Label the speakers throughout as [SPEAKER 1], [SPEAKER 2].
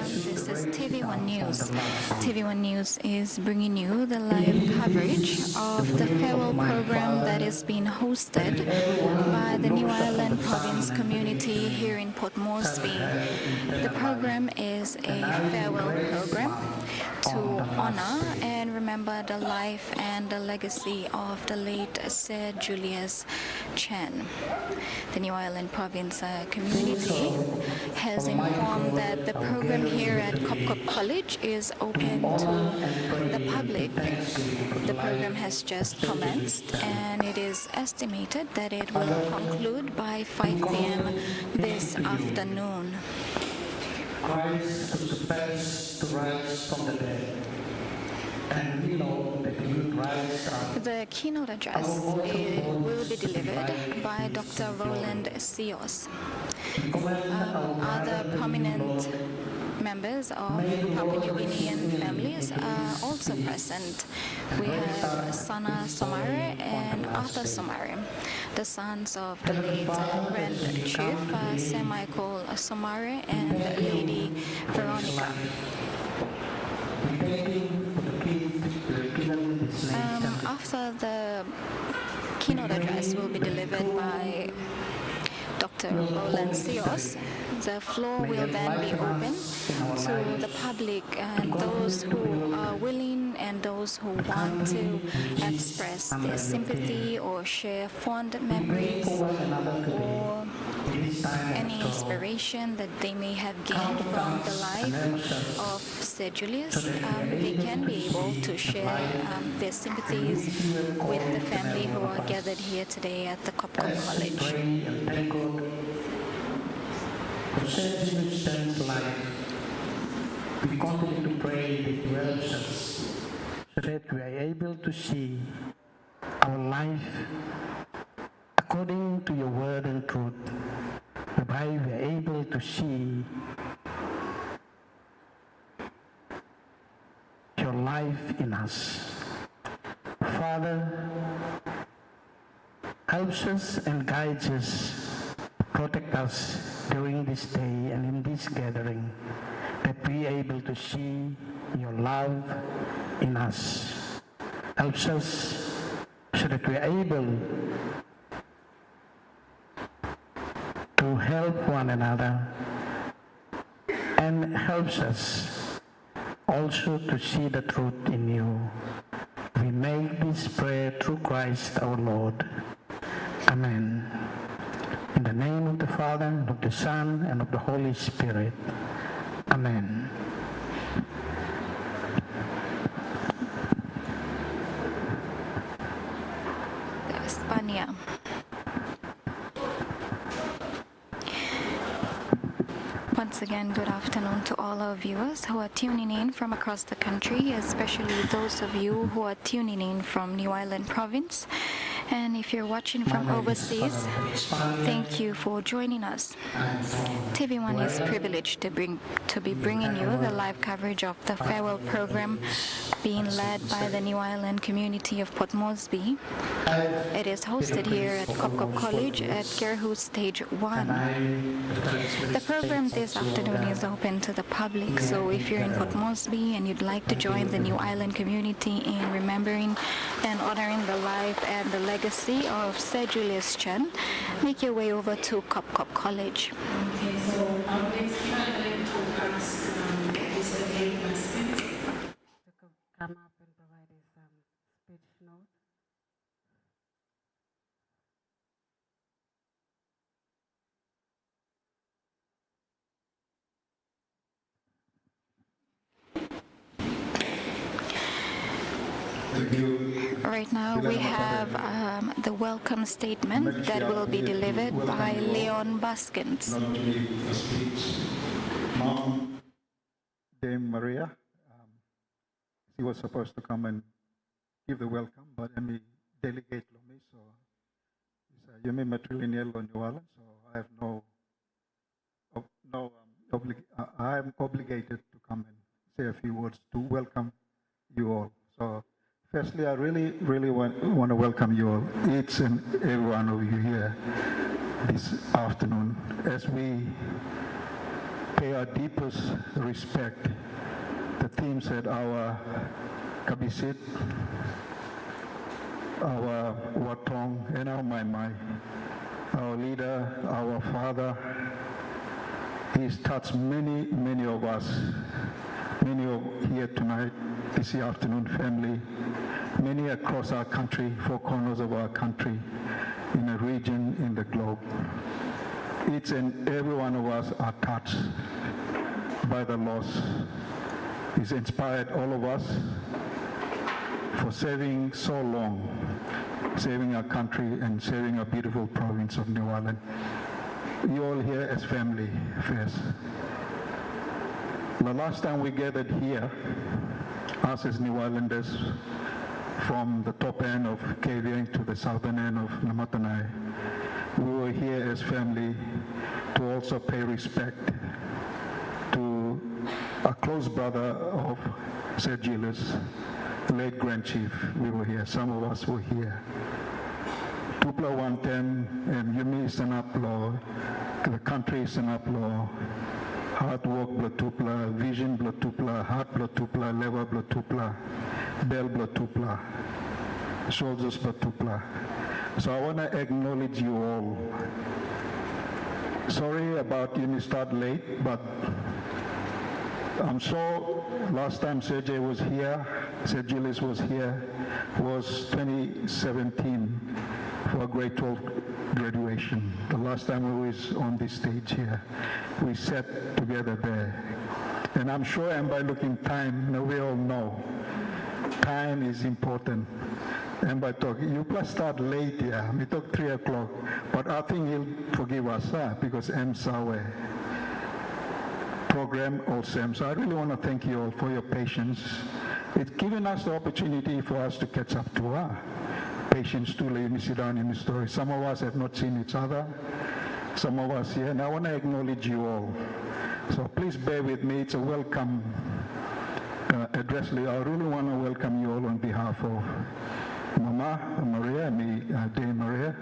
[SPEAKER 1] This is TVWAN News. TVWAN News is bringing you the live coverage of the farewell program that is being hosted by the New Ireland Province community here in Port Moresby. The program is a farewell program to honor and remember the life and the legacy of the late Sir Julius Chen. The New Ireland Province community has informed that the program here at Cop College is open to the public. The program has just commenced and it is estimated that it will conclude by 5 p.m. this afternoon.
[SPEAKER 2] Christ was the first to rise from the dead. And we know that he will rise up.
[SPEAKER 1] The keynote address will be delivered by Dr. Roland Sios. Other prominent members of Papua New Guinean families are also present. We have Sana Somare and Arthur Somare, the sons of the late Grand Chief Sir Michael Somare and Lady Veronica. After the keynote address will be delivered by Dr. Roland Sios, the floor will then be open to the public and those who are willing and those who want to express their sympathy or share fond memories or any inspiration that they may have gained from the life of Sir Julius. They can be able to share their sympathies with the family who are gathered here today at the Cop College.
[SPEAKER 2] For Sir Julius' life, we continue to pray that He helps us so that we are able to see our life according to Your word and truth, whereby we are able to see Your life in us. Father, helps us and guides us, protect us during this day and in this gathering, that we are able to see Your love in us. Helps us so that we are able to help one another, and helps us also to see the truth in You. We make this prayer through Christ our Lord. Amen. In the name of the Father, and of the Son, and of the Holy Spirit. Amen.
[SPEAKER 1] España. Once again, good afternoon to all our viewers who are tuning in from across the country, especially those of you who are tuning in from New Ireland Province. And if you're watching from overseas, thank you for joining us. TVWAN is privileged to be bringing you the live coverage of the farewell program being led by the New Ireland community of Port Moresby. It is hosted here at Cop College at Gerhood Stage 1. The program this afternoon is open to the public, so if you're in Port Moresby and you'd like to join the New Ireland community in remembering and honoring the life and the legacy of Sir Julius Chen, make your way over to Cop College.
[SPEAKER 3] Okay, so next time I'd like to ask Mr. to come up and provide his speech note.
[SPEAKER 1] Right now we have the welcome statement that will be delivered by Leon Baskins.
[SPEAKER 4] Mom, Dame Maria, she was supposed to come and give the welcome, but I delegate Lomi, so you may matrilineal on New Ireland, so I have I am obligated to come and say a few words to welcome you all. So firstly, I really want to welcome you all, each and every one of you here this afternoon, as we pay our deepest respect. The team said our Kabisit, our Watong, and our Maimai, our leader, our father. He's touched many, many of us, many of here tonight, this afternoon, family, many across our country, 4 corners of our country, in a region, in the globe. Each and every one of us are touched by the loss. He's inspired all of us for serving so long, saving our country and saving our beautiful province of New Ireland. You all here as family first. The last time we gathered here, us as New Irelanders, from the top end of KVN to the southern end of Namatanai, we were here as family to also pay respect to a close brother of Sir Julius, the late Grand Chief. We were here, some of us were here. Tupla 110 and Yumi Sanaplo, the country Sanaplo, hard work Blotupla, vision Blotupla, heart Blotupla, lever Blotupla, bell Blotupla, soldiers Blotupla. So I want to acknowledge you all. Sorry about you start late, but I'm sure last time Sergey was here, Sir Julius was here, was 2017 for grade 12 graduation. The last time we was on this stage here, we sat together there. And I'm sure, and by looking time, now we all know, time is important. And by talking, you plus start late, yeah, we talk 3 o'clock, but I think he'll forgive us, because I'm sorry. Program also. So I really want to thank you all for your patience. It's given us the opportunity for us to catch up to our patience to let me sit down in the story. Some of us have not seen each other, some of us here, and I want to acknowledge you all. So please bear with me. It's a welcome address. I really want to welcome you all on behalf of Mama Maria, me, Dame Maria.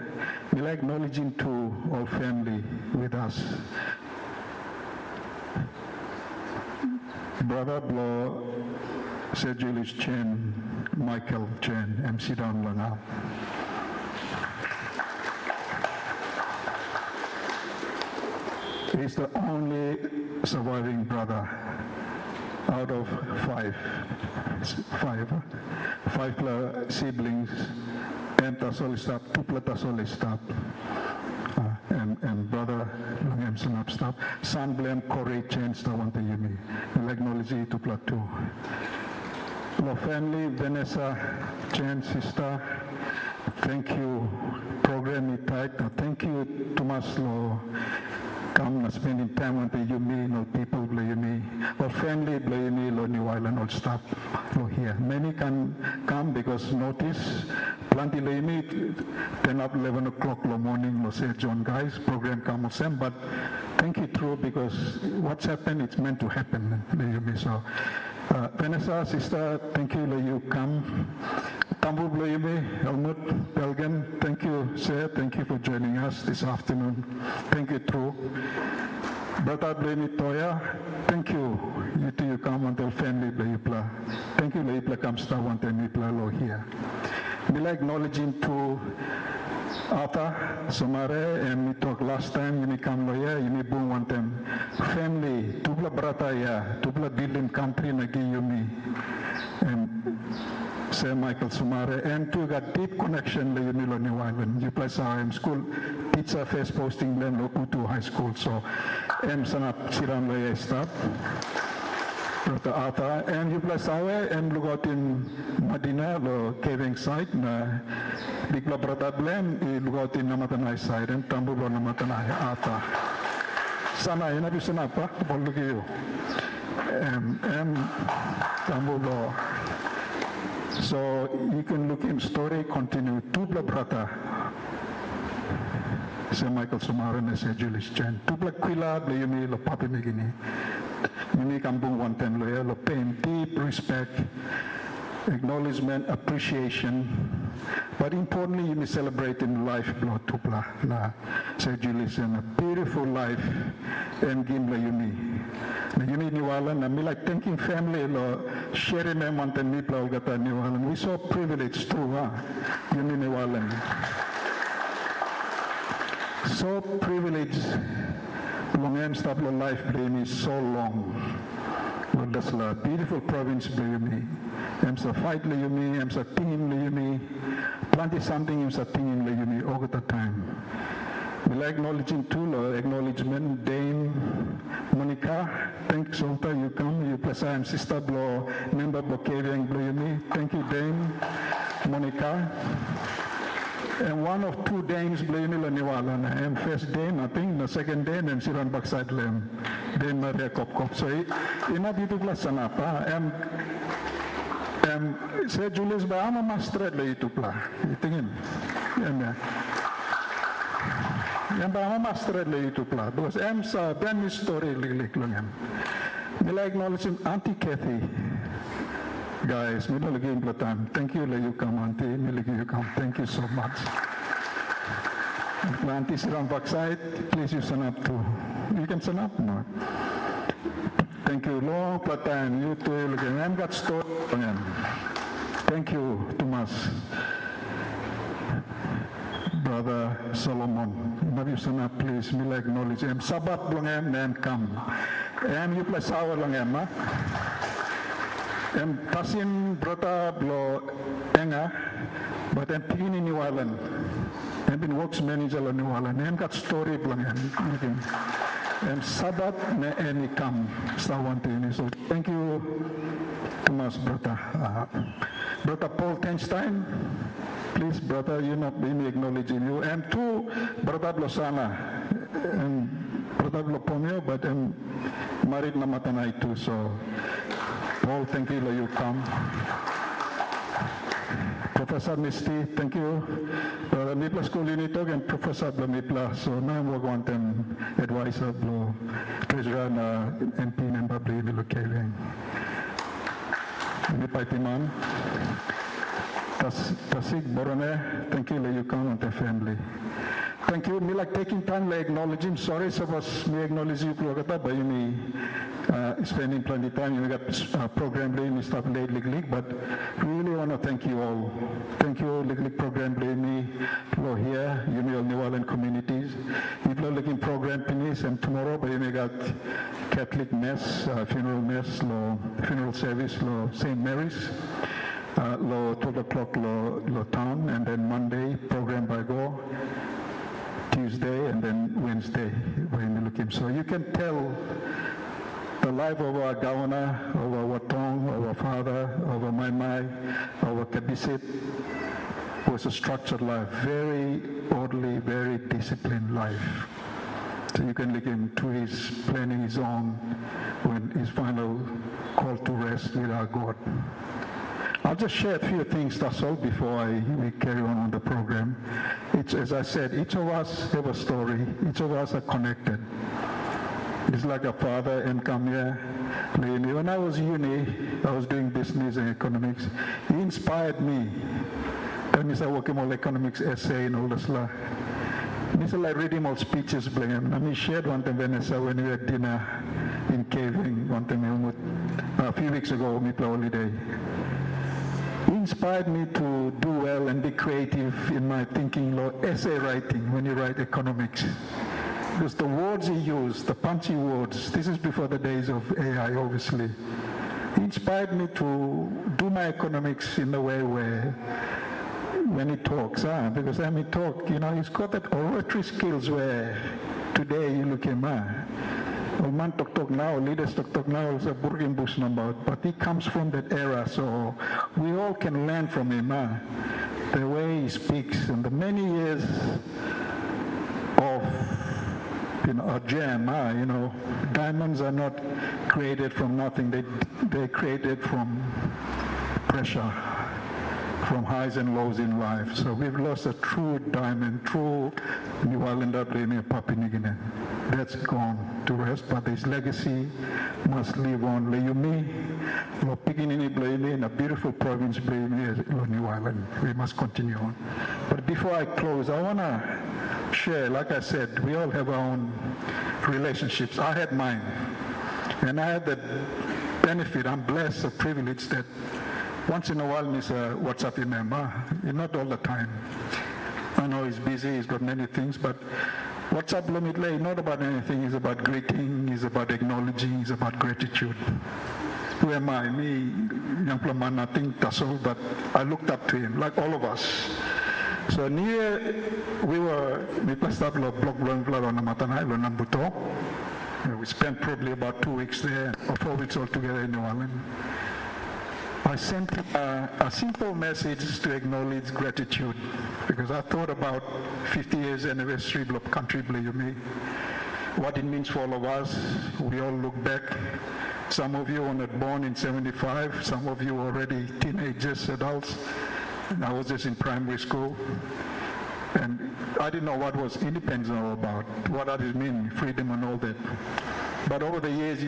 [SPEAKER 4] We like acknowledging to all family with us. Brother Blo, Sir Julius Chen, Michael Chen, MC Don Langa. He's the only surviving brother out of 5 siblings, and Tasolistap, Tupla Tasolistap, and brother Langem Sanapstap, son Blem Kore Chen Stawante Yumi. We'll acknowledge you Tupla too. Lo family, Vanessa Chen, sister, thank you. Program it tight. Thank you, Thomas Lo. Come spending time with the Yumi, no people blame Yumi, or family blame Yumi, lo New Ireland, all stop lo here. Many can come because notice, plenty Yumi, 10 up 11 o'clock lo morning, lo say John guys, program come sem, but thank you through because what's happened, it's meant to happen, Yumi. So, Vanessa, sister, thank you, lo you come. Tambu Bloyime, Helmut, Belgen, thank you, sir. Thank you for joining us this afternoon. Thank you, True. Brother Bloyime Toya, thank you. You two, you come until family Bloyipla. Thank you, Bloyipla Kamsta, one time Bloyipla Lo here. We like acknowledging to Ata, Somare, and we talked last time, you may come lawyer, you may boom one time. Family, Tupla Brataya, Tupla building country, Nagi Yumi. And Sir Michael Sumare, and to got deep connection with New Ireland. You play our school, teacher first posting them local to high school. So, sanap siram laya stop. Rata ata, and you play our and look out in Madina, lo caving site, na bigla brata blem, look out in Namatanai side, and Tambulo Namatanai ata. Sana, you know, sanapa, look at you. Tambulo. So you can look in story, continue. Tupla Brata, Sir Michael Sumaran and Sir Julius Chen. Tupla Quila, Blayumi, Lo Papi Megini. Yumi Kampung 110 Loya, Lo pay him deep respect. acknowledgement, appreciation, but importantly, you may celebrate in life blood tupla na Sir Julius and a beautiful life and gimla yumi. Na yumi niwalan na me like thanking family lo sharing them anten mi pla olgata niwalan. We so privileged too, yumi niwalan. So privileged long em stop lo life blame is so long. Well, that's a beautiful province blame. Em sa fight le yumi, em sa tingin le yumi, plenty something em sa tingin le yumi all the time. We'll acknowledging too, acknowledgement, Dame Monica, thanks Solta, you come, you plus I am sister blow, member Bokavian blow yumi. Thank you, Dame Monica. And one of two dames blame nila niwala na. And first dame, I think, the second dame, and silang backside lem. Dame Maria Kopkop. So, ina dito pala sana pa. Sir Julius ba, ama master la ito pala. Itingin. Yan ba, ama master la ito pala. Because sa ben story lilik lang yan. Nila acknowledge Auntie Kathy. Guys, we don't give you time. Thank you, you come, Auntie. You come. Thank you so much. Auntie, sit on backside. Please, you stand up too. You can stand up, no? Thank you, long time. You too. I'm got story. Thank you, Thomas. Brother Solomon. Maybe you stand up, please. Me like acknowledge him. Sabat long and come. And you play sour long ha? Em tasin brota blo enga, but em pini niwalan. Em bin works manager la niwalan. Em got story blang em. Em sabat ne eni kam stawantini. So thank you, Thomas brota. Brota Paul Tenstein, please brother, you not being acknowledging you. And two brota blosana. And brota blo pomio, but em married na matanay too. So. Paul, thank you that you come. Professor Misty, thank you. Mipla School Unitog and Professor Mipla. So now I'm going to advisor Blo Treasurer na MP member Blue Kevin. Mipaitiman. Tasik Borone, thank you that you come and the family. Thank you. Me like taking time to acknowledge him. Sorry, suppose me acknowledge you, but you me spending plenty of time. You got program day, me stuff late league, but really want to thank you all. Thank you, league program day, me here, you me all New Orleans communities. People are looking program finish and tomorrow, but you may got Catholic mass, funeral service, St. Mary's. 12 o'clock town, and then Monday program by go. Tuesday and then Wednesday when you look him. So you can tell the life of our governor, of our Tong, of our father, of our Maimai, of our Kabisit was a structured life, very orderly, very disciplined life. So you can look him to his planning his own when his final call to rest with our God. I'll just share a few things, that's all, before we carry on the program. It's, as I said, each of us have a story. Each of us are connected. It's like a father and come here. When I was uni, I was doing business and economics. He inspired me. When I working on economics essay and all this stuff. I like reading all speeches. I shared one time Vanessa when we had dinner in Caving one time a few weeks ago, me play holiday. He inspired me to do well and be creative in my thinking, essay writing when you write economics. Because the words he used, the punchy words, this is before the days of AI, obviously. He inspired me to do my economics in a way where, when he talks, because when he talk, he's got that oratory skills where today you look at him, man talk now, leaders talk now, is a burgin bush number, but he comes from that era, so we all can learn from him, the way he speaks and the many years of a gem, diamonds are not created from nothing, they're created from pressure, from highs and lows in life. So we've lost a true diamond, true New Islander Papinigine. That's gone to rest, but his legacy must live on. Leyumi, Lo Piginini Blaine, in a beautiful province, Blaine, New Island. We must continue on. But before I close, I want to share, like I said, we all have our own relationships. I had mine. And I had the benefit, I'm blessed, a privilege that once in a while, Mr. What's up, member? Not all the time. I know he's busy, he's got many things, but what's up, Lomitle, not about anything. It's about greeting, it's about acknowledging, it's about gratitude. Who am I? Me, young man, nothing tussle, but I looked up to him, like all of us. So near, we were, we spent probably about 2 weeks there, or 4 weeks altogether in New Orleans. I sent a simple message to acknowledge gratitude, because I thought about 50 years anniversary of country, what it means for all of us. We all look back. Some of you were not born in 75, some of you already teenagers, adults, and I was just in primary school. And I didn't know what was independence all about, what does it mean, freedom and all that. But over the years,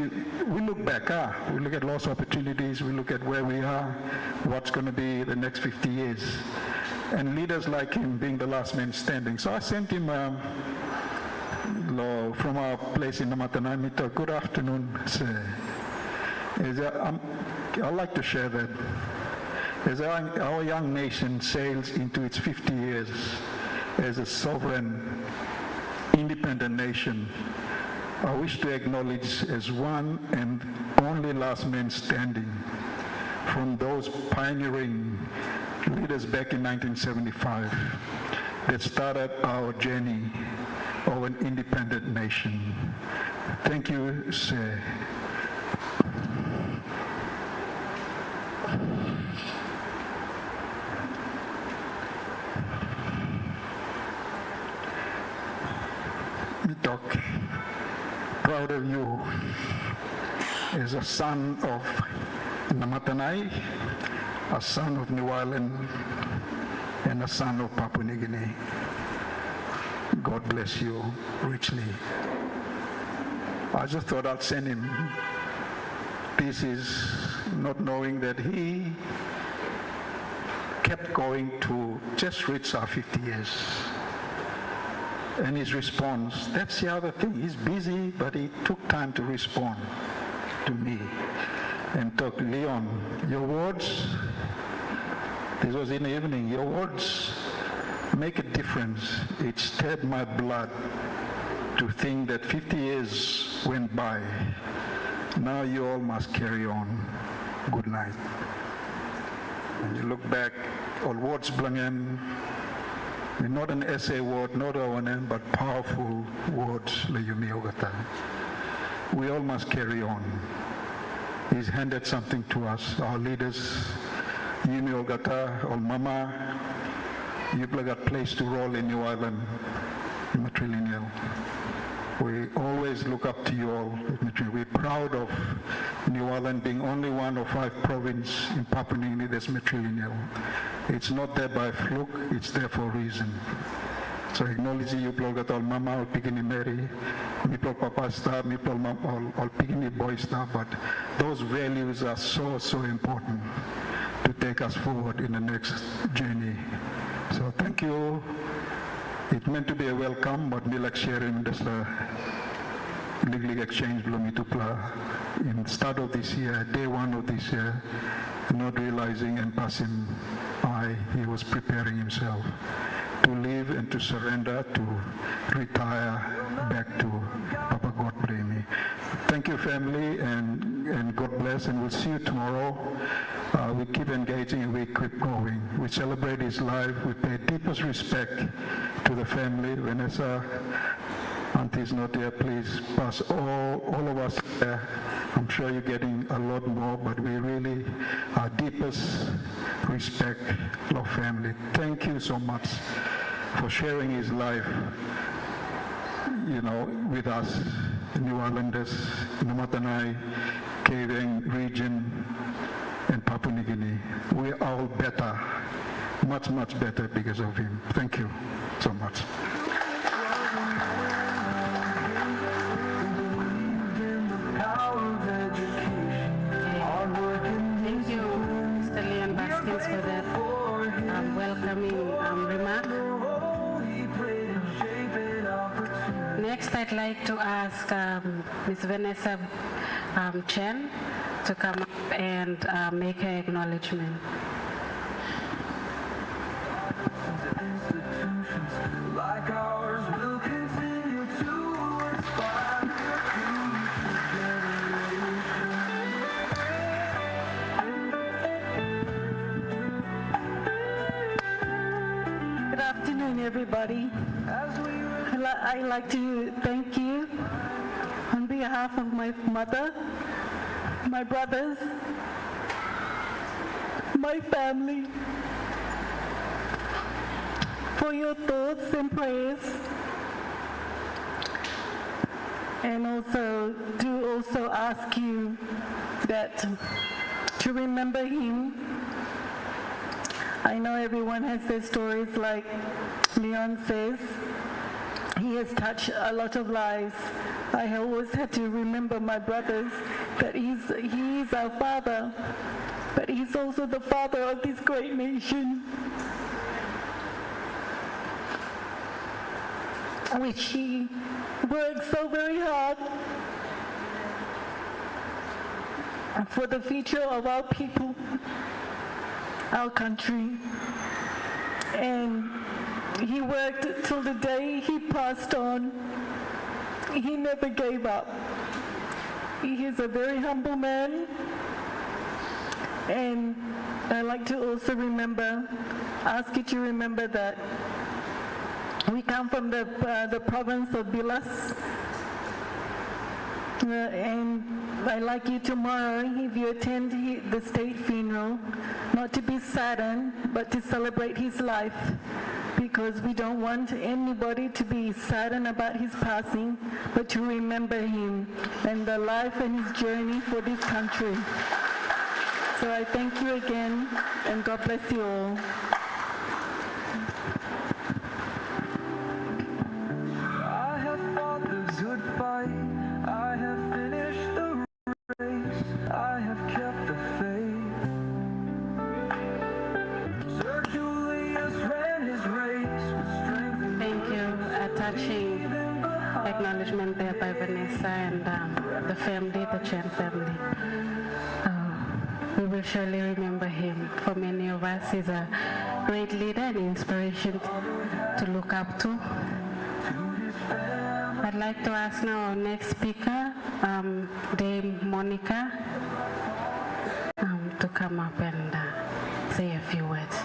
[SPEAKER 4] we look back, we look at lost opportunities, we look at where we are, what's going to be the next 50 years. And leaders like him being the last man standing. So I sent him from our place in Namatanai, good afternoon, sir. I'd like to share that. As our young nation sails into its 50 years as a sovereign, independent nation, I wish to acknowledge as one and only last man standing from those pioneering leaders back in 1975 that started our journey of an independent nation. Thank you, sir. Doc, proud of you as a son of Namatanai, a son of New Ireland, and a son of Papua New Guinea. God bless you richly. I just thought I'd send him pieces, not knowing that he kept going to just reach our 50 years. And his response, that's the other thing. He's busy, but he took time to respond to me and talk, Leon, your words, this was in the evening, your words make a difference. It stirred my blood to think that 50 years went by. Now you all must carry on. Good night. And you look back, all words blangem, not an essay word, not our name, but powerful words. We all must carry on. He's handed something to us, our leaders. Yumi Ogata, or Mama, you've got a place to roll in New Ireland, matrilineal. We always look up to you all. We're proud of New Ireland being only one of 5 provinces in Papua New Guinea that's matrilineal. It's not there by fluke, it's there for a reason. So acknowledging you, Plolgat, all Mama, all Pigini Mary, Mipol Papa star, Mipol Mama, all Pigini boy star, but those values are so, so important to take us forward in the next journey. So thank you. It meant to be a welcome, but me like sharing this legal exchange Blomitupla in the start of this year, day 1 of this year, not realizing and passing by, he was preparing himself to leave and to surrender, to retire back to Papa God bless me. Thank you, family, and God bless, and we'll see you tomorrow. We keep engaging and we keep going. We celebrate his life. We pay deepest respect to the family. Vanessa, Auntie's not here. Please pass all of us there. I'm sure you're getting a lot more, but we really, our deepest respect, love family. Thank you so much for sharing his life, with us, New Islanders, Namatanai, Kevin region, and Papua New Guinea. We're all better, much, much better because of him. Thank you so much.
[SPEAKER 5] Power of education, hard work and
[SPEAKER 3] I'd like to ask Ms. Vanessa Chen to come up and make her acknowledgement.
[SPEAKER 5] Like ours will continue to inspire
[SPEAKER 6] Good afternoon, everybody. I'd like to thank you on behalf of my mother, my brothers, my family, for your thoughts and prayers, and also ask you that to remember him. I know everyone has their stories, like Leon says. He has touched a lot of lives. I always had to remember my brothers, that he is our father, but he's also the father of this great nation, which he works so very hard for the future of our people, our country. And he worked till the day he passed on. He never gave up. He is a very humble man. And I like to also ask you to remember that we come from the province of Bilas. And I'd like you tomorrow, if you attend the state funeral, not to be saddened, but to celebrate his life, because we don't want anybody to be saddened about his passing, but to remember him and the life and his journey for this country. So I thank you again, and God bless you all.
[SPEAKER 5] I have fought the good fight. I have finished the race. I have kept the faith. Sir Julius ran his race with strength and
[SPEAKER 3] Thank you. A touching acknowledgement there by Vanessa and the family, the Chen family. We will surely remember him. For many of us, he's a great leader and inspiration to look up to. I'd like to ask now our next speaker, Dame Monica, to come up and say a few words.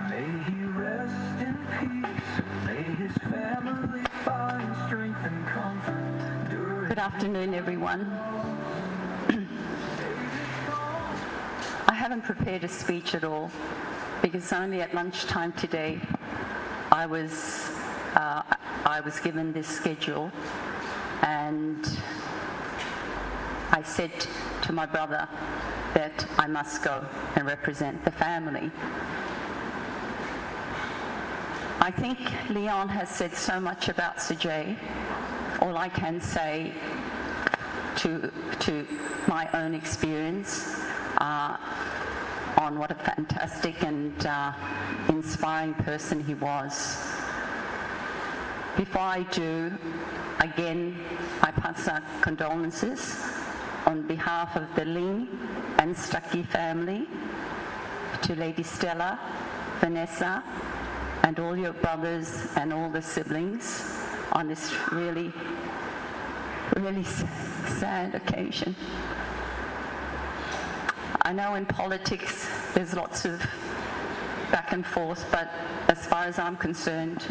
[SPEAKER 5] may he rest in peace. May his family find strength and comfort during
[SPEAKER 7] Good afternoon, everyone. I haven't prepared a speech at all, because only at lunchtime today I was given this schedule, and I said to my brother that I must go and represent the family. I think Leon has said so much about Sajay. All I can say to my own experience on what a fantastic and inspiring person he was. Before I do, again, I pass our condolences on behalf of the Ling and Stuckey family to Lady Stella, Vanessa, and all your brothers and all the siblings on this really, really sad occasion. I know in politics there's lots of back and forth, but as far as I'm concerned,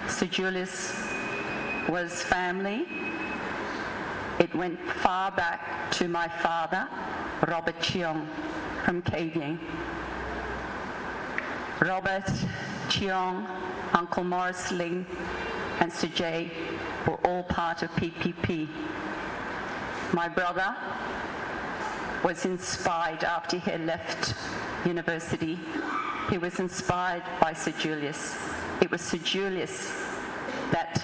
[SPEAKER 7] Sir Julius was family. It went far back to my father, Robert Cheong from Kavieng. Robert Cheong, Uncle Morris Ling, and Sajay were all part of PPP. My brother was inspired after he had left university. He was inspired by Sir Julius. It was Sir Julius that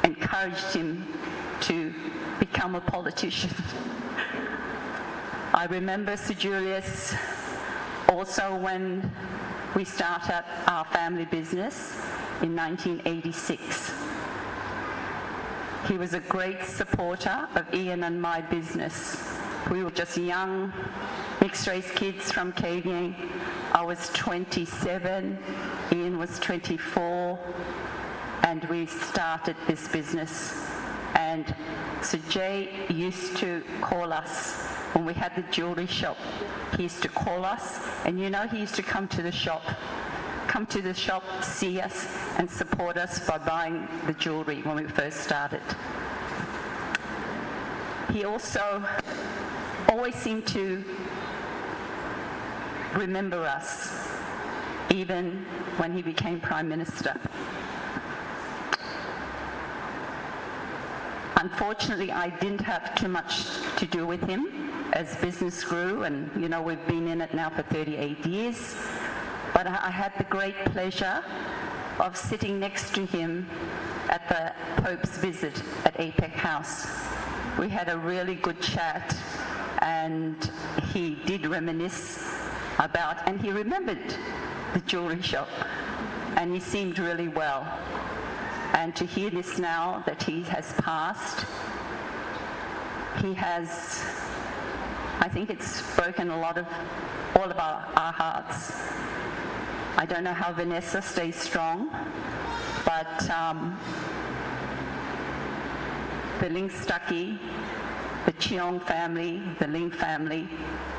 [SPEAKER 7] encouraged him to become a politician. I remember Sir Julius also when we started our family business in 1986. He was a great supporter of Ian and my business. We were just young, mixed-race kids from KVN. I was 27, Ian was 24, and we started this business. And Sir Jay used to call us when we had the jewelry shop. He used to call us, and he used to come to the shop, see us, and support us by buying the jewelry when we first started. He also always seemed to remember us, even when he became Prime Minister. Unfortunately, I didn't have too much to do with him as business grew, and we've been in it now for 38 years. But I had the great pleasure of sitting next to him at the Pope's visit at APEC House. We had a really good chat, and he did reminisce about, and he remembered the jewelry shop, and he seemed really well. And to hear this now that he has passed, he has, I think it's broken all of our hearts. I don't know how Vanessa stays strong, but the Lingstucky, the Cheong family, the Ling family,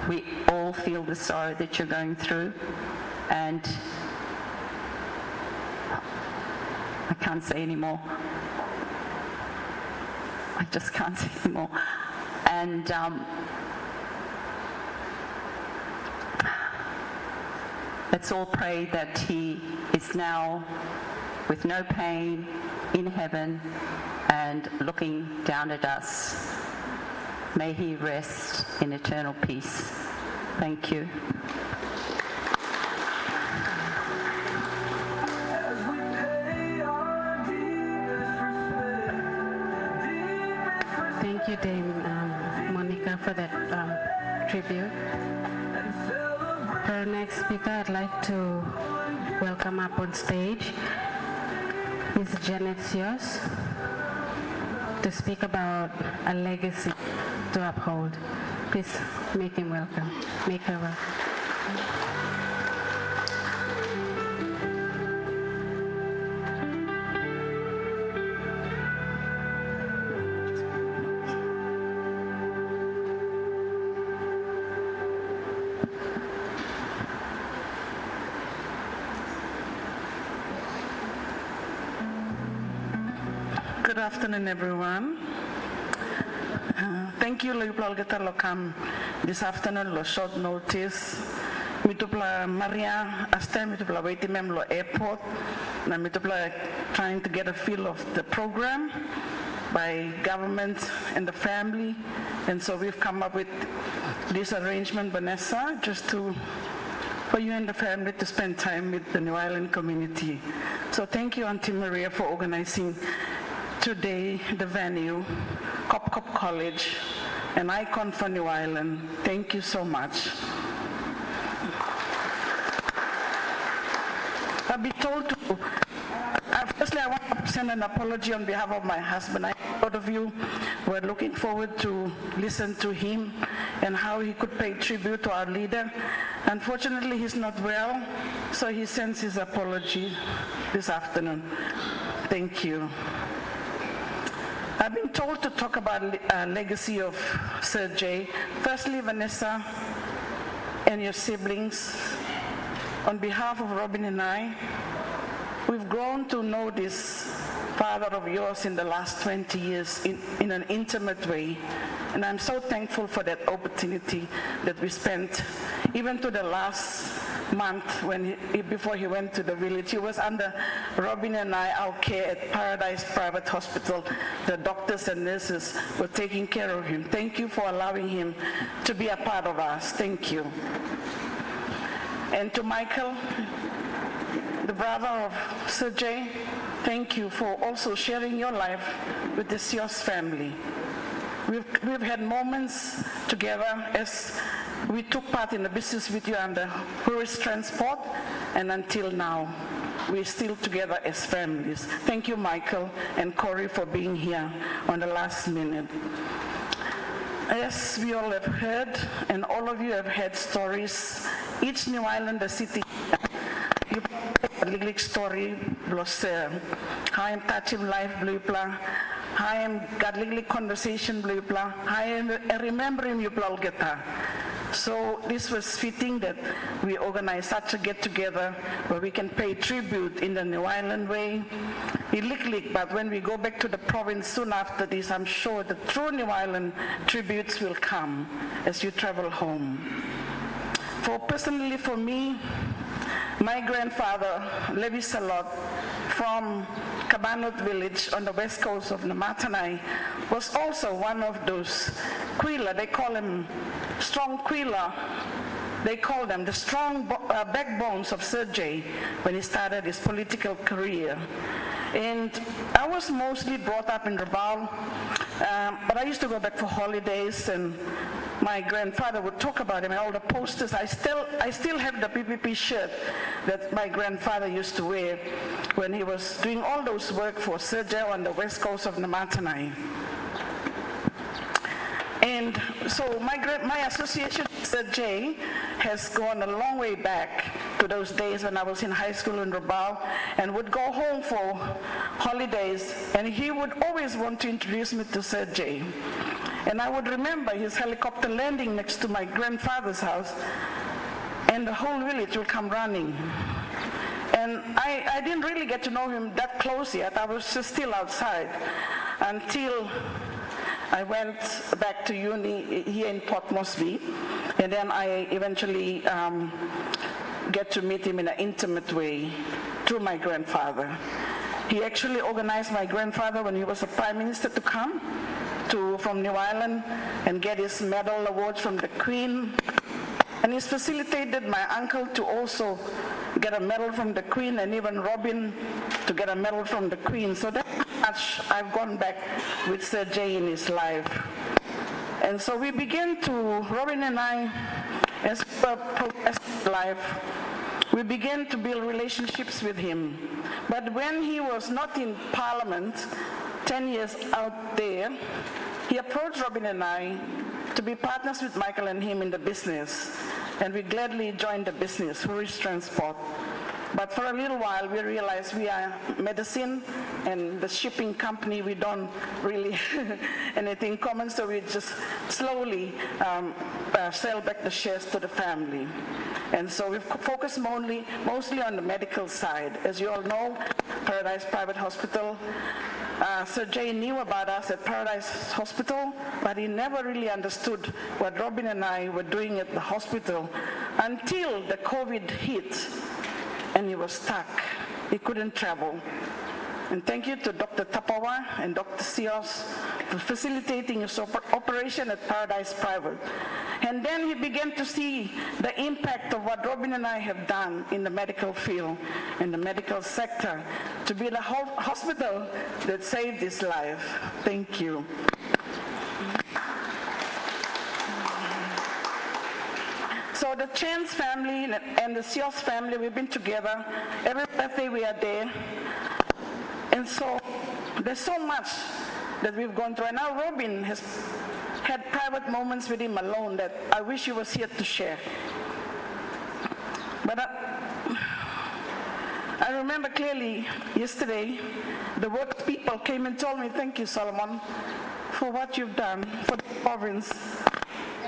[SPEAKER 7] we all feel the sorrow that you're going through. And I can't say anymore. I just can't say anymore. And let's all pray that he is now with no pain in heaven and looking down at us. May he rest in eternal peace. Thank you.
[SPEAKER 3] Thank you, Dame Monica, for that tribute. For our next speaker, I'd like to welcome up on stage Ms. Janet Sios to speak about a legacy to uphold. Please make him welcome. Make her welcome.
[SPEAKER 8] Good afternoon, everyone. Thank you, Leupla Lokam, this afternoon, lo short notice. Mitupla Maria, Asta Mitupla waiting mem lo airport. Na Mitupla trying to get a feel of the program by government and the family. And so we've come up with this arrangement, Vanessa, just for you and the family to spend time with the New Island community. So thank you, Auntie Maria, for organizing today the venue, Cop College, an icon for New Island. Thank you so much. I've been told to, firstly I want to send an apology on behalf of my husband. I know a lot of you were looking forward to listen to him and how he could pay tribute to our leader. Unfortunately, he's not well, so he sends his apology this afternoon. Thank you. I've been told to talk about a legacy of Sir Jay. Firstly, Vanessa and your siblings, on behalf of Robin and I, we've grown to know this father of yours in the last 20 years in an intimate way. And I'm so thankful for that opportunity that we spent, even to the last month before he went to the village. He was under Robin and I, our care at Paradise Private Hospital. The doctors and nurses were taking care of him. Thank you for allowing him to be a part of us. Thank you. And to Michael, the brother of Sir Jay, thank you for also sharing your life with the Sios family. We've had moments together as we took part in the business with you under Julius Transport, and until now, we're still together as families. Thank you, Michael and Corey, for being here on the last minute. As we all have heard, and all of you have heard stories, each New Islander city, you have story, I am touching life, I am godly conversation, I am remembering you, So this was fitting that we organized such a get-together where we can pay tribute in the New Ireland way. But when we go back to the province soon after this, I'm sure the true New Ireland tributes will come as you travel home. Personally for me, my grandfather, Levi Salot, from Kabanot village on the west coast of Namatanai, was also one of those Quila, they call him strong Quila. They call them the strong backbones of Sir J when he started his political career. And I was mostly brought up in Rabaul, but I used to go back for holidays, and my grandfather would talk about him and all the posters. I still have the PPP shirt that my grandfather used to wear when he was doing all those work for Sir J on the west coast of Namatanai. And so my association with Sir J has gone a long way back to those days when I was in high school in Rabaul and would go home for holidays, and he would always want to introduce me to Sir J. And I would remember his helicopter landing next to my grandfather's house, and the whole village would come running. And I didn't really get to know him that close yet. I was just still outside until I went back to uni here in Port Moresby, and then I eventually get to meet him in an intimate way through my grandfather. He actually organized my grandfather when he was a prime minister to come from New Ireland and get his medal awards from the Queen. And he's facilitated my uncle to also get a medal from the Queen, and even Robin to get a medal from the Queen. So that's much I've gone back with Sir J in his life. And so we began to, Robin and I, as we progressed in life, we began to build relationships with him. But when he was not in Parliament, 10 years out there, he approached Robin and I to be partners with Michael and him in the business. And we gladly joined the business, Julius Transport. But for a little while, we realized we are medicine and the shipping company, we don't really anything common, so we just slowly sell back the shares to the family. And so we've focused mostly on the medical side. As you all know, Paradise Private Hospital, Sir J knew about us at Paradise Hospital, but he never really understood what Robin and I were doing at the hospital until the COVID hit and he was stuck. He couldn't travel. And thank you to Dr. Tapawa and Dr. Sios for facilitating his operation at Paradise Private. And then he began to see the impact of what Robin and I have done in the medical field, in the medical sector, to be the hospital that saved his life. Thank you. So the Chance family and the Sios family, we've been together. Every birthday we are there. And so there's so much that we've gone through. And now Robin has had private moments with him alone that I wish he was here to share. But I remember clearly yesterday, the work people came and told me, thank you, Solomon, for what you've done for the province.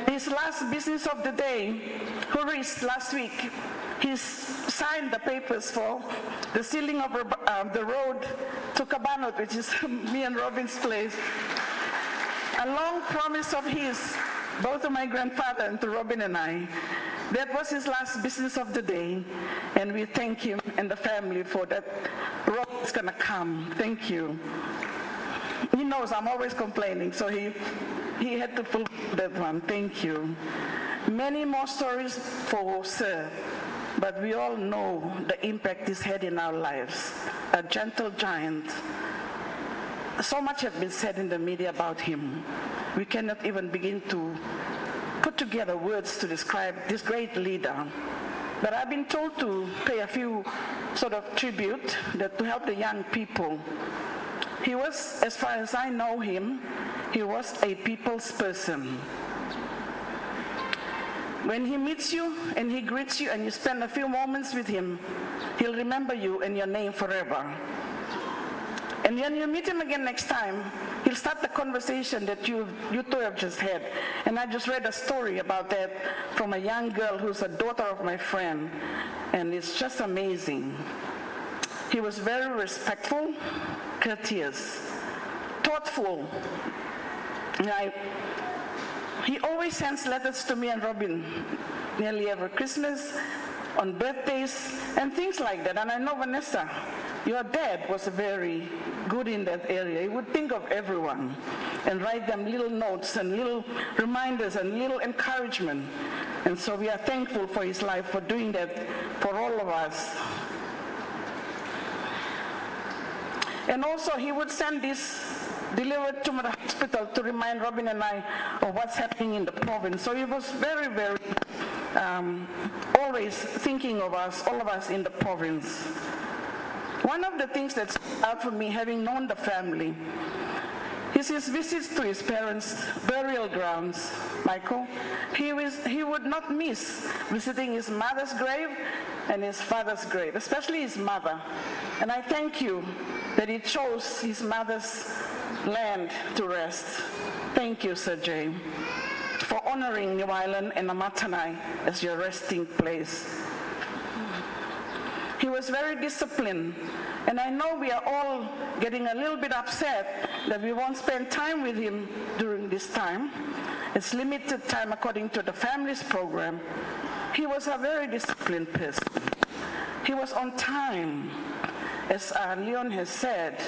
[SPEAKER 8] His last business of the day, Julius, last week, he signed the papers for the sealing of the road to Kabanot, which is me and Robin's place. A long promise of his, both to my grandfather and to Robin and I. That was his last business of the day, and we thank him and the family for that. Robin's gonna come. Thank you. He knows I'm always complaining, so he had to fulfill that one. Thank you. Many more stories for Sir, but we all know the impact he's had in our lives. A gentle giant. So much has been said in the media about him. we cannot even begin to put together words to describe this great leader. But I've been told to pay a few sort of tribute to help the young people. He was, as far as I know him, he was a people's person. When he meets you and he greets you and you spend a few moments with him, he'll remember you and your name forever. And when you meet him again next time, he'll start the conversation that you two have just had. And I just read a story about that from a young girl who's a daughter of my friend. And it's just amazing. He was very respectful, courteous, thoughtful. He always sends letters to me and Robin nearly every Christmas, on birthdays, and things like that. And I know, Vanessa, your dad was very good in that area. He would think of everyone and write them little notes and little reminders and little encouragement. And so we are thankful for his life, for doing that for all of us. And also he would send this delivered to the hospital to remind Robin and I of what's happening in the province. So he was very, very always thinking of us, all of us in the province. One of the things that stood out for me, having known the family, is his visits to his parents' burial grounds. Michael, he would not miss visiting his mother's grave and his father's grave, especially his mother. And I thank you that he chose his mother's land to rest. Thank you, Sir Jay, for honoring New Ireland and Amatanai as your resting place. He was very disciplined, and I know we are all getting a little bit upset that we won't spend time with him during this time. It's limited time according to the family's program. He was a very disciplined person. He was on time, as Leon has said.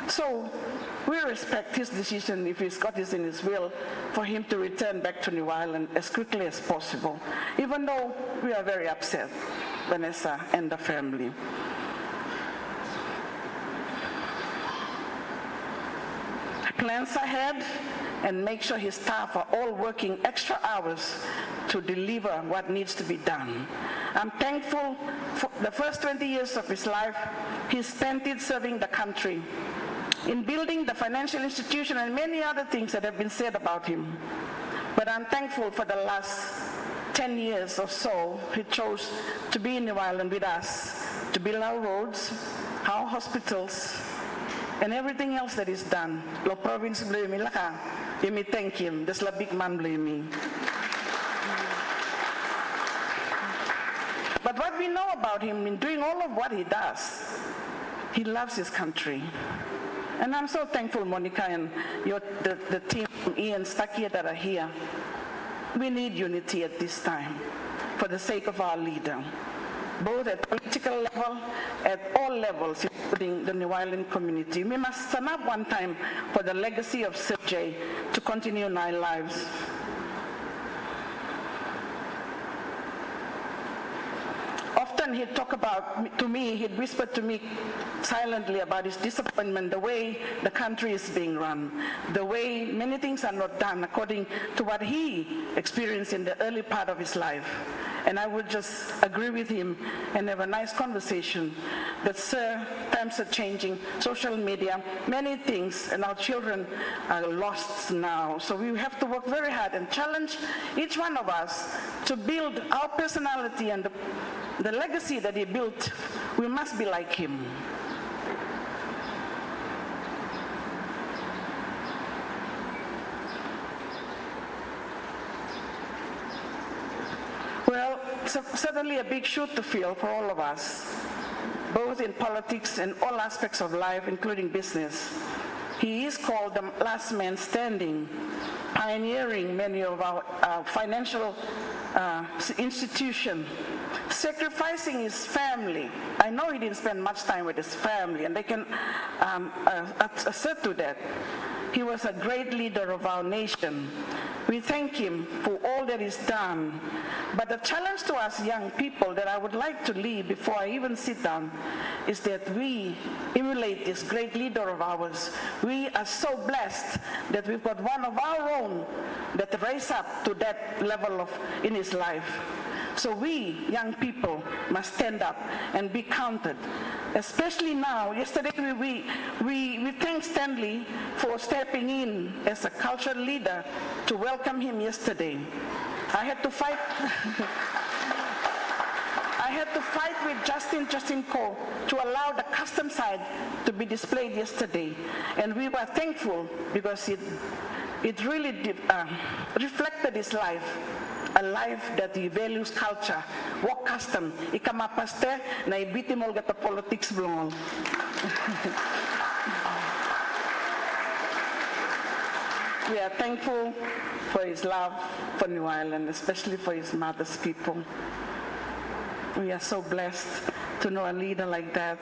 [SPEAKER 8] So we respect his decision, if he's got this in his will, for him to return back to New Ireland as quickly as possible, even though we are very upset, Vanessa and the family. Plans ahead and make sure his staff are all working extra hours to deliver what needs to be done. I'm thankful for the first 20 years of his life, he spent it serving the country, in building the financial institution and many other things that have been said about him. But I'm thankful for the last 10 years or so, he chose to be in New Ireland with us, to build our roads, our hospitals, and everything else that is done. Lo province blame me laka, me thank him. This la big man blame me. But what we know about him in doing all of what he does, he loves his country. And I'm so thankful, Monica, and the team from Ian Stakia that are here. We need unity at this time for the sake of our leader, both at political level, at all levels, including the New Ireland community. We must stand up one time for the legacy of Sir Jay to continue in our lives. Often he'd talk about, to me, he'd whisper to me silently about his disappointment, the way the country is being run, the way many things are not done according to what he experienced in the early part of his life. And I would just agree with him and have a nice conversation that, sir, times are changing, social media, many things, and our children are lost now. So we have to work very hard and challenge each one of us to build our personality and the legacy that he built. We must be like him. Well, it's certainly a big shoe to fill for all of us, both in politics and all aspects of life, including business. He is called the last man standing, pioneering many of our financial institutions, sacrificing his family. I know he didn't spend much time with his family, and they can assert to that. He was a great leader of our nation, We thank him for all that he's done. But the challenge to us young people that I would like to leave before I even sit down is that we emulate this great leader of ours. We are so blessed that we've got one of our own that raised up to that level in his life. So we, young people, must stand up and be counted. Especially now, yesterday we thank Stanley for stepping in as a cultural leader to welcome him yesterday. I had to fight with Justin Cole to allow the custom side to be displayed yesterday. And we were thankful because it really reflected his life. A life that he values culture, work custom. Ikamapaste na ibiti mo gata politics blongol. We are thankful for his love for New Ireland, especially for his mother's people. We are so blessed to know a leader like that,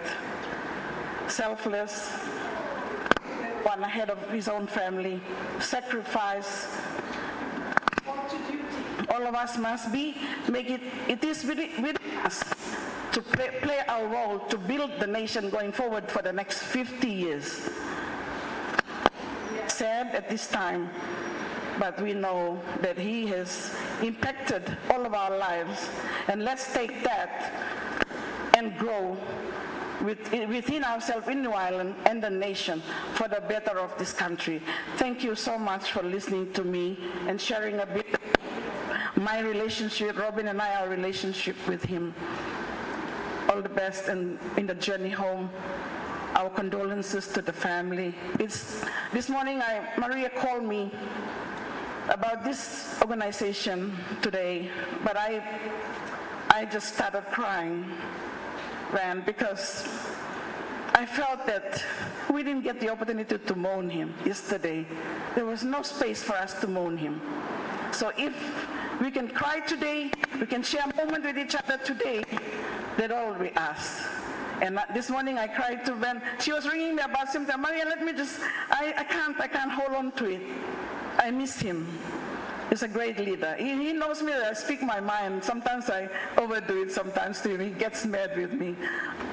[SPEAKER 8] selfless, one ahead of his own family, sacrifice. All of us must make it is with us to play our role to build the nation going forward for the next 50 years. Sad at this time, but we know that he has impacted all of our lives, and let's take that and grow within ourselves in New Ireland and the nation for the better of this country. Thank you so much for listening to me and sharing a bit my relationship, Robin and I, our relationship with him. All the best in the journey home. Our condolences to the family. This morning, Maria called me about this organization today, but I just started crying, Rand, because I felt that we didn't get the opportunity to mourn him yesterday. There was no space for us to mourn him. So if we can cry today, we can share a moment with each other today, that's all we ask. And this morning I cried to Ben. She was ringing me about something. Maria, let me just, I can't hold on to it. I miss him. He's a great leader. He knows me that I speak my mind. Sometimes I overdo it, sometimes too. He gets mad with me.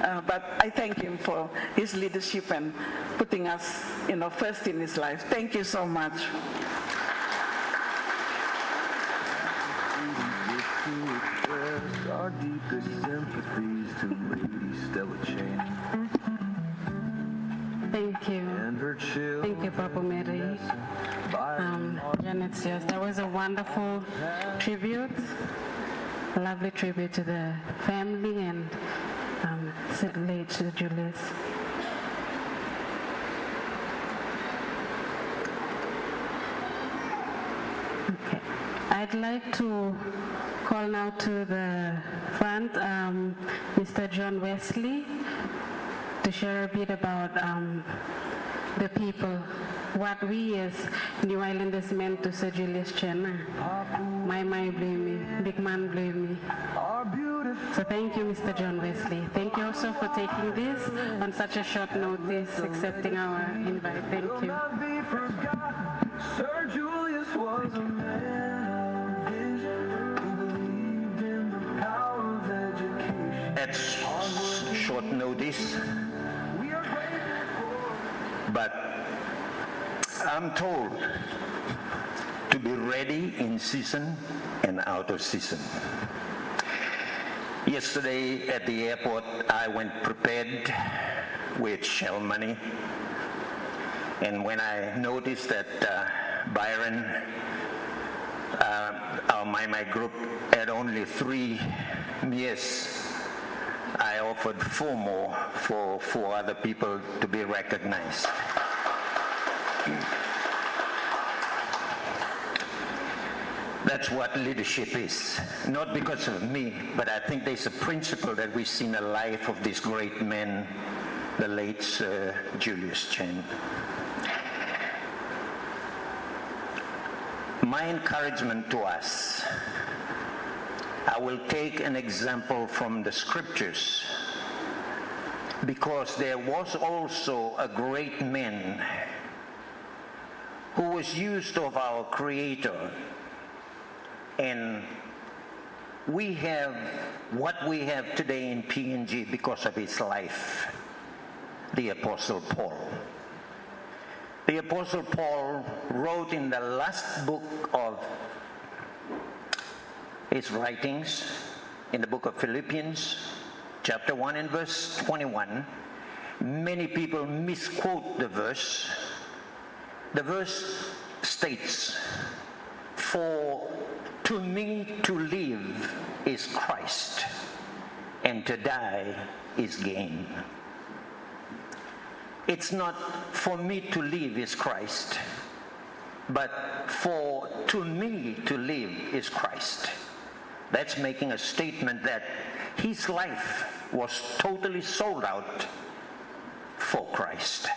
[SPEAKER 8] But I thank him for his leadership and putting us, first in his life. Thank you so much.
[SPEAKER 5] Our deepest sympathies to Lady Stella Chan.
[SPEAKER 3] Thank you.
[SPEAKER 5] And her children.
[SPEAKER 3] Thank you, Papa Mary. Janet Sears, that was a wonderful tribute, a lovely tribute to the family and late to Julius. Okay, I'd like to call now to the front Mr. John Wesley to share a bit about the people, what we as New Islanders meant to Sir Julius Chen. My blame me, big man blame me. So thank you, Mr. John Wesley. Thank you also for taking this on such a short notice, accepting our invite. Thank you.
[SPEAKER 5] Sir Julius was a man of vision who believed in the power of education.
[SPEAKER 9] At short notice, but I'm told to be ready in season and out of season. Yesterday at the airport, I went prepared with shell money, and when I noticed that Byron, my group, had only 3 years, I offered 4 more for 4 other people to be recognized. That's what leadership is. Not because of me, but I think there's a principle that we see in the life of this great man, the late Sir Julius Chen. My encouragement to us, I will take an example from the scriptures, because there was also a great man who was used of our Creator. And we have what we have today in PNG because of his life, the Apostle Paul. The Apostle Paul wrote in the last book of his writings, in the book of Philippians, chapter 1 and verse 21. Many people misquote the verse. The verse states, "For to me to live is Christ, and to die is gain." It's not for me to live is Christ, but for to me to live is Christ. That's making a statement that his life was totally sold out for Christ.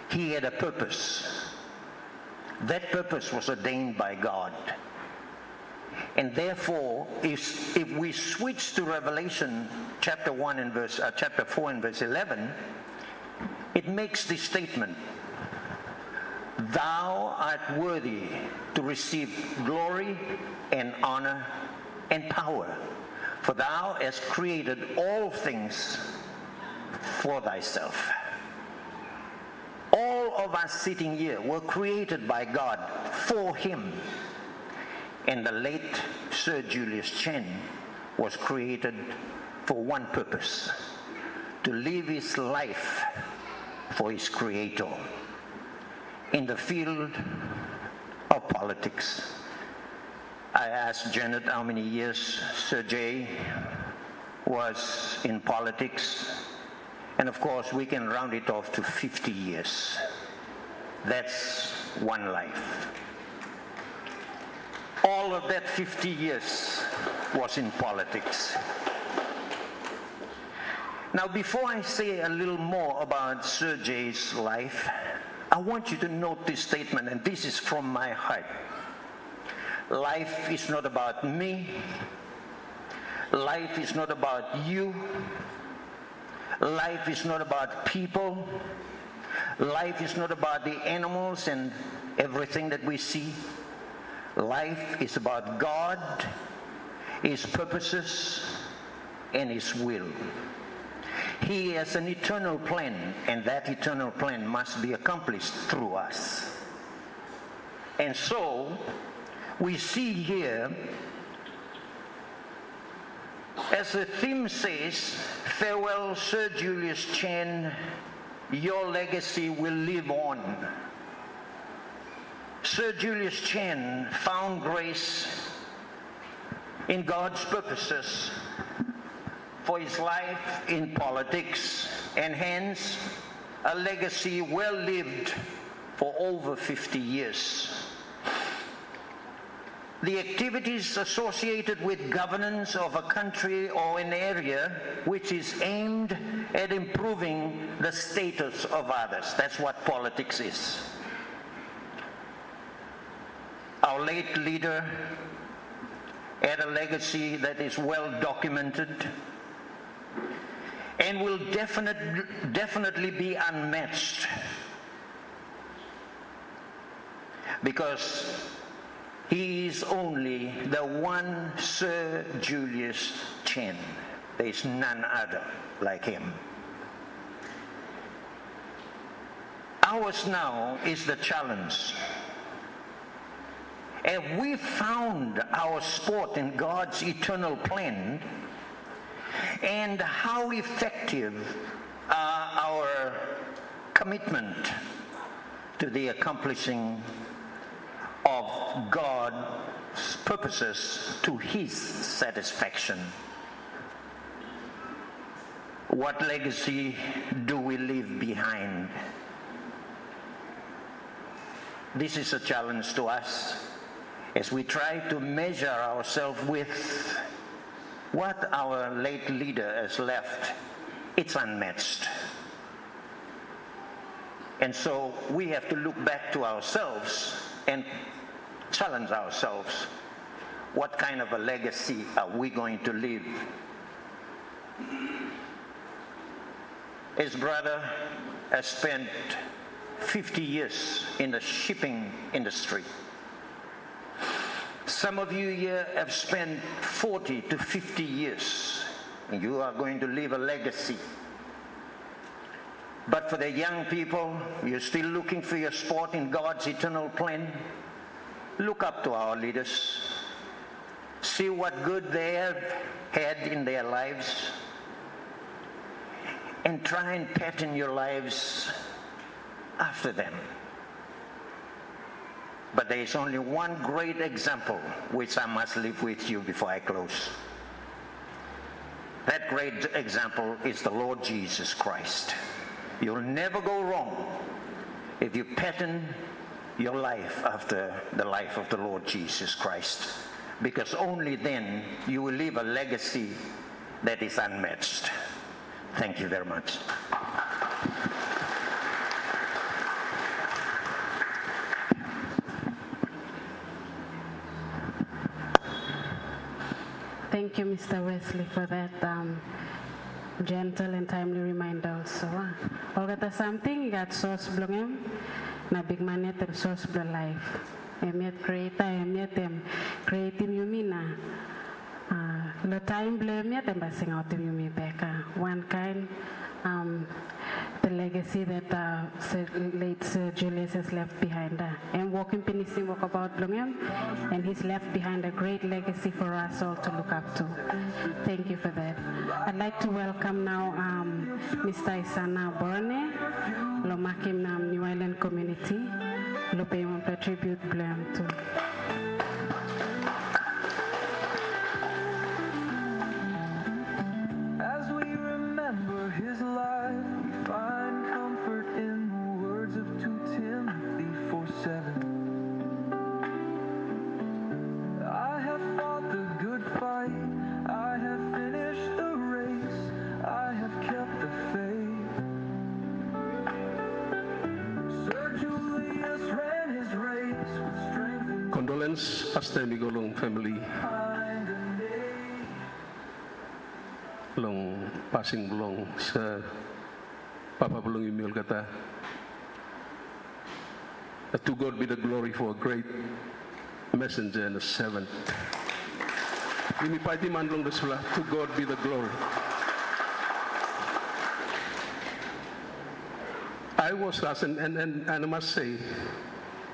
[SPEAKER 9] He had a purpose. That purpose was ordained by God. And therefore, if we switch to Revelation chapter 4 and verse 11, it makes this statement: "Thou art worthy to receive glory and honor and power, for thou hast created all things for thyself." All of us sitting here were created by God for him. And the late Sir Julius Chen was created for one purpose: to live his life for his Creator. In the field of politics, I asked Janet how many years Sir J was in politics, and of course we can round it off to 50 years. That's one life. All of that 50 years was in politics. Now, before I say a little more about Sir J's life, I want you to note this statement, and this is from my heart. Life is not about me. Life is not about you. Life is not about people. Life is not about the animals and everything that we see. Life is about God, his purposes, and his will. He has an eternal plan, and that eternal plan must be accomplished through us. And so, we see here, as the theme says, "Farewell, Sir Julius Chen, your legacy will live on." Sir Julius Chen found grace in God's purposes for his life in politics, and hence a legacy well lived for over 50 years. The activities associated with governance of a country or an area which is aimed at improving the status of others. That's what politics is. Our late leader had a legacy that is well documented and will definitely be unmatched, because he is only the one Sir Julius Chen. There is none other like him. Ours now is the challenge. Have we found our spot in God's eternal plan? And how effective are our commitment to the accomplishing of God's purposes to his satisfaction? What legacy do we leave behind? This is a challenge to us as we try to measure ourselves with what our late leader has left. It's unmatched. And so we have to look back to ourselves and challenge ourselves. What kind of a legacy are we going to leave? His brother has spent 50 years in the shipping industry. Some of you here have spent 40 to 50 years, and you are going to leave a legacy. But for the young people, you're still looking for your spot in God's eternal plan. Look up to our leaders. See what good they have had in their lives, and try and pattern your lives after them. But there is only one great example which I must leave with you before I close. That great example is the Lord Jesus Christ. You'll never go wrong if you pattern your life after the life of the Lord Jesus Christ, because only then you will leave a legacy that is unmatched. Thank you very much.
[SPEAKER 3] Thank you, Mr. Wesley, for that gentle and timely reminder also. All got something got source blongem na big man tem source blo life. Emiet creator emiet tem creating yumina. Lo time blame yet and basing out to me back. One kind the legacy that late Sir Julius has left behind. And walking Pinisi walk about Blungem, and he's left behind a great legacy for us all to look up to. Thank you for that. I'd like to welcome now Mr. Isana Borne, Lomakim Nam New Island community, Lopemon tribute blame to.
[SPEAKER 5] As we remember his life, we find comfort in the words of 2 Timothy 4:7. I have fought the good fight, I have finished the race, I have kept the faith. Sir Julius ran his race with strength and
[SPEAKER 10] Condolence, Pastor Migolong family.
[SPEAKER 5] behind a name.
[SPEAKER 10] Long passing belong sa Papa belong email kata. To God be the glory for a great messenger and a servant. Ini pati mandlong da sebelah. To God be the glory. I was asked, and I must say,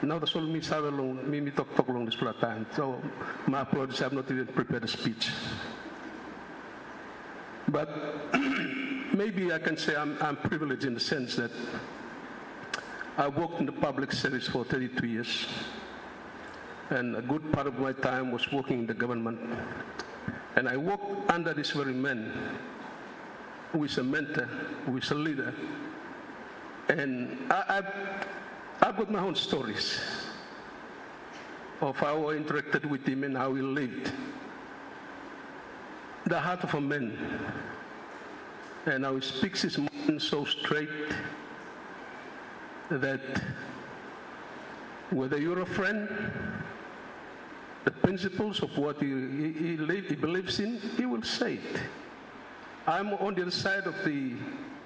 [SPEAKER 10] now the soul me sabe long, me talk long this time. So my apologies, I have not even prepared a speech. But maybe I can say I'm privileged in the sense that I worked in the public service for 32 years, and a good part of my time was working in the government. And I worked under this very man, who is a mentor, who is a leader. And I've got my own stories of how I interacted with him and how he lived. The heart of a man, and how he speaks his mind so straight that whether you're a friend, the principles of what he believes in, he will say it. I'm on the other side of the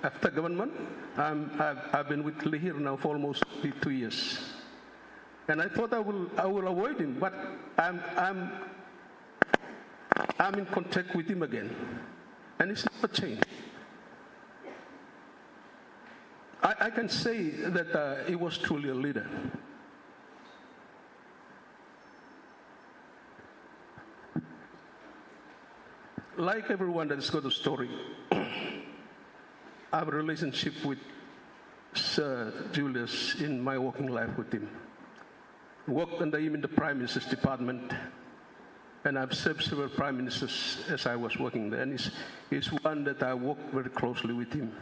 [SPEAKER 10] after government. I've been with Lee here now for almost 2 years, and I thought I will avoid him, but I'm in contact with him again, and it's never changed. I can say that he was truly a leader. Like everyone that has got a story, I have a relationship with Sir Julius in my working life with him. Worked under him in the Prime Minister's department, and I've served several prime ministers as I was working there, and he's one that I worked very closely with him.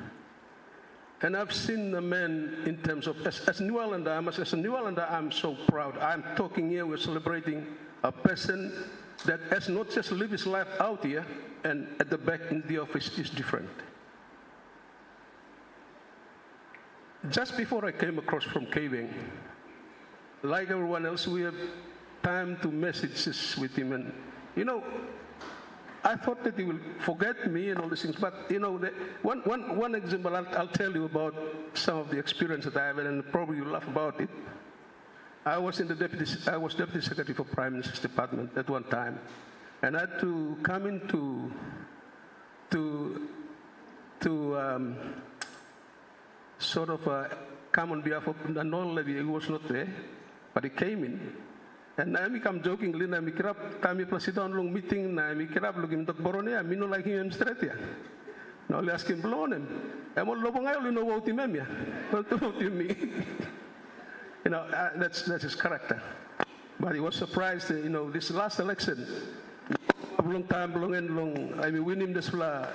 [SPEAKER 10] And I've seen the man in terms of, as New Islander, I'm so proud. I'm talking here, we're celebrating a person that has not just lived his life out here, and at the back in the office is different. Just before I came across from caving, like everyone else, we have time to messages with him, and you know, I thought that he will forget me and all these things. But, you know, one example I'll tell you about some of the experience that I have, and probably you'll laugh about it. I was Deputy Secretary for Prime Minister's Department at one time, and I had to come in to sort of come on behalf of the non-levy who was not there, but he came in. And na mi kam jokingly na mi kirap kami sit-down long meeting na mi kirap lugim tok borone mi no like him straight ya. No le asking blonem. Emo lobo ngayo no vote him ya. Well to vote me. You know, that's his character. But he was surprised, you know, this last election, long time, I mean, win him this time,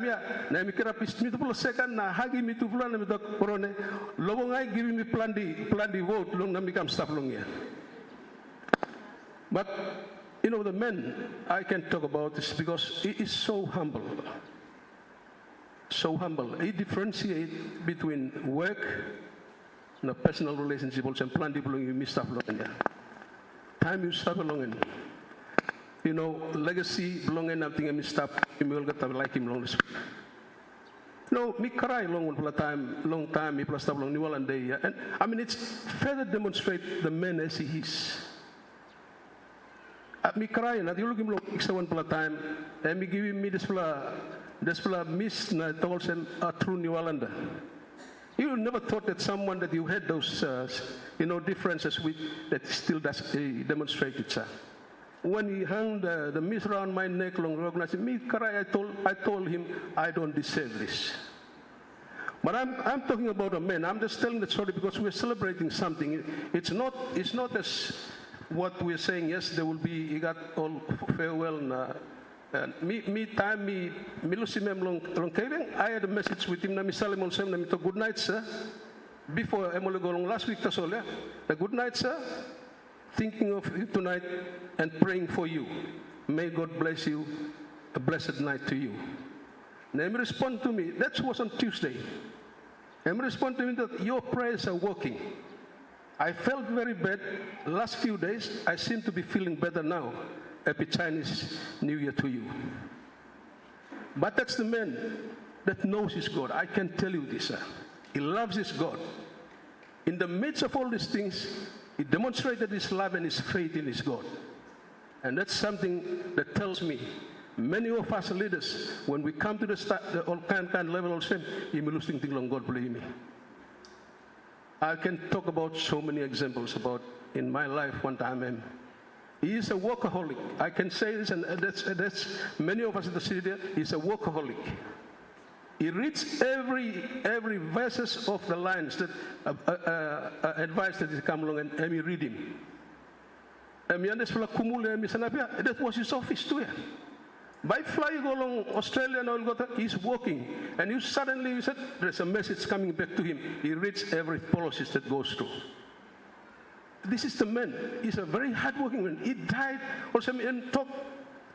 [SPEAKER 10] yeah. Na mi kira pis mi tu second na hagi mi tu pula na mi tok borone. Lobo ngayo give me plan di vote long na mi kam stop long ya. But, you know, the men I can talk about this because he is so humble. So humble. He differentiates between work and a personal relationship also, and plan to belong you miss stuff long. Time you stop along. You know, legacy belonging nothing and miss stuff, you will get to like him long this. No, me cry long time, me plus stuff long New Orleans day. And I mean, it's further demonstrate the man as he is. Me cry na you look him long one time, and me give me this miss na tolsen a true New Orlander. You never thought that someone that you had those you know differences with that still does demonstrate it, sir. When he hung the miss around my neck long recognized me cry, I told him I don't deserve this. But I'm talking about a man. I'm just telling the story because we're celebrating something. It's not as what we're saying, yes, there will be, he got all farewell. Me lusimem long keving. I had a message with him, na mi salimon sem, na mi to good night, sir. Before Emily go long last week, the good night, sir. Thinking of you tonight and praying for you. May God bless you. A blessed night to you. Now, he respond to me. That was on Tuesday. He respond to me that your prayers are working. I felt very bad last few days. I seem to be feeling better now. Happy Chinese New Year to you. But that's the man that knows his God. I can tell you this, sir. He loves his God. In the midst of all these things, he demonstrated his love and his faith in his God. And that's something that tells me many of us leaders, when we come to the all kind level of sin, he may lose things long God believe me. I can talk about so many examples about in my life one time. He is a workaholic. I can say this, and that's many of us in the city there. He's a workaholic. He reads every verses of the lines that advice that he come along and he read him. That was his office too. By flying along Australia and he's working, and you suddenly said there's a message coming back to him. He reads every policy that goes through. This is the man. He's a very hardworking man. He died also in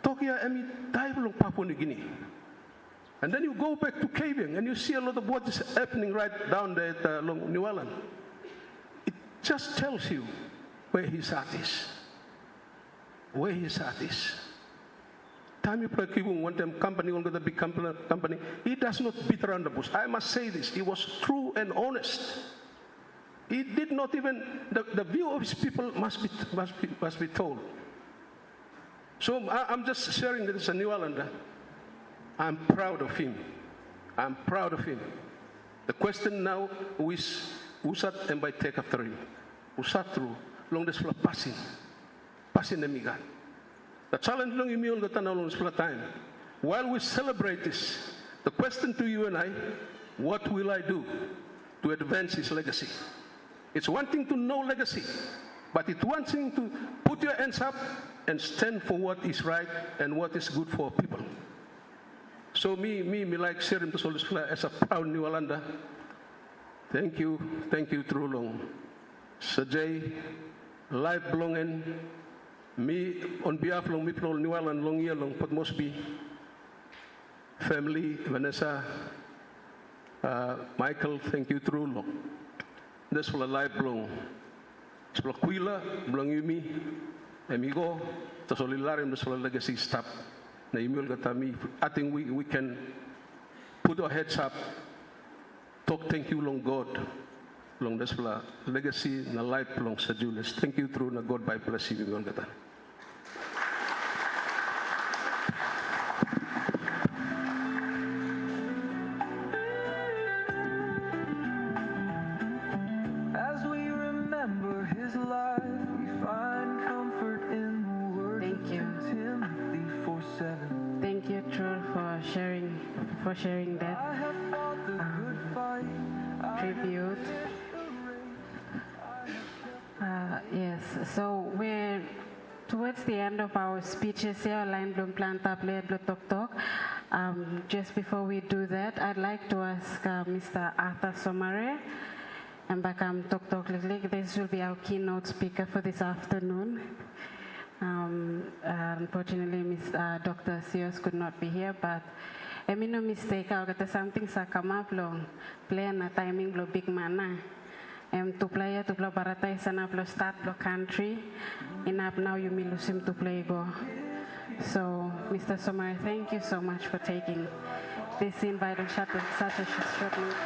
[SPEAKER 10] Tokyo, and he died along Papua New Guinea. And then you go back to Caving, and you see a lot of what is happening right down there along New Orleans. It just tells you where his heart is. Where his heart is. Time you play Kibung, one time company, one of the big company, he does not beat around the bush. I must say this, he was true and honest. He did not even, the view of his people must be told. So I'm just sharing that as a New Orlander. I'm proud of him. I'm proud of him. The question now is, who sat and by take after him? Who sat through, long this for passing the migan. The challenge long in the time. While we celebrate this, the question to you and I, what will I do to advance his legacy? It's one thing to know legacy, but it's one thing to put your hands up and stand for what is right and what is good for people. So me like sharing this as a proud New Orlander. Thank you, through long. Sajay, life belonging. Me, on behalf of me, people New Orleans, long year, long Port Moresby, family, Vanessa, Michael, thank you through long. That's for a life belong. It's for Quila, belong you me, amigo, to solidarim, that's for a legacy stop. I think we can put our heads up, talk thank you long God, long this legacy na life long Sir Julius. Thank you through na God by bless you.
[SPEAKER 5] As we remember his life, we find comfort in the words
[SPEAKER 3] Thank
[SPEAKER 5] of
[SPEAKER 3] you.
[SPEAKER 5] Timothy 4:7.
[SPEAKER 3] Thank you, Troy, for sharing
[SPEAKER 5] I
[SPEAKER 3] that
[SPEAKER 5] have fought the good fight. I
[SPEAKER 3] tribute. Yes, so we're towards the end of our speeches here, line blum planta play talk. Just before we do that, I'd like to ask Mr. Arthur Somare and Bakam Talk. This will be our keynote speaker for this afternoon. Unfortunately, Dr. Sios could not be here, but I mean no mistake, I'll get something sa come up long, play na timing blow big mana. To play baratay sana plo start plo country, enough now you may lose him to play go. So, Mr. Somare, thank you so much for taking this invite on such a short note.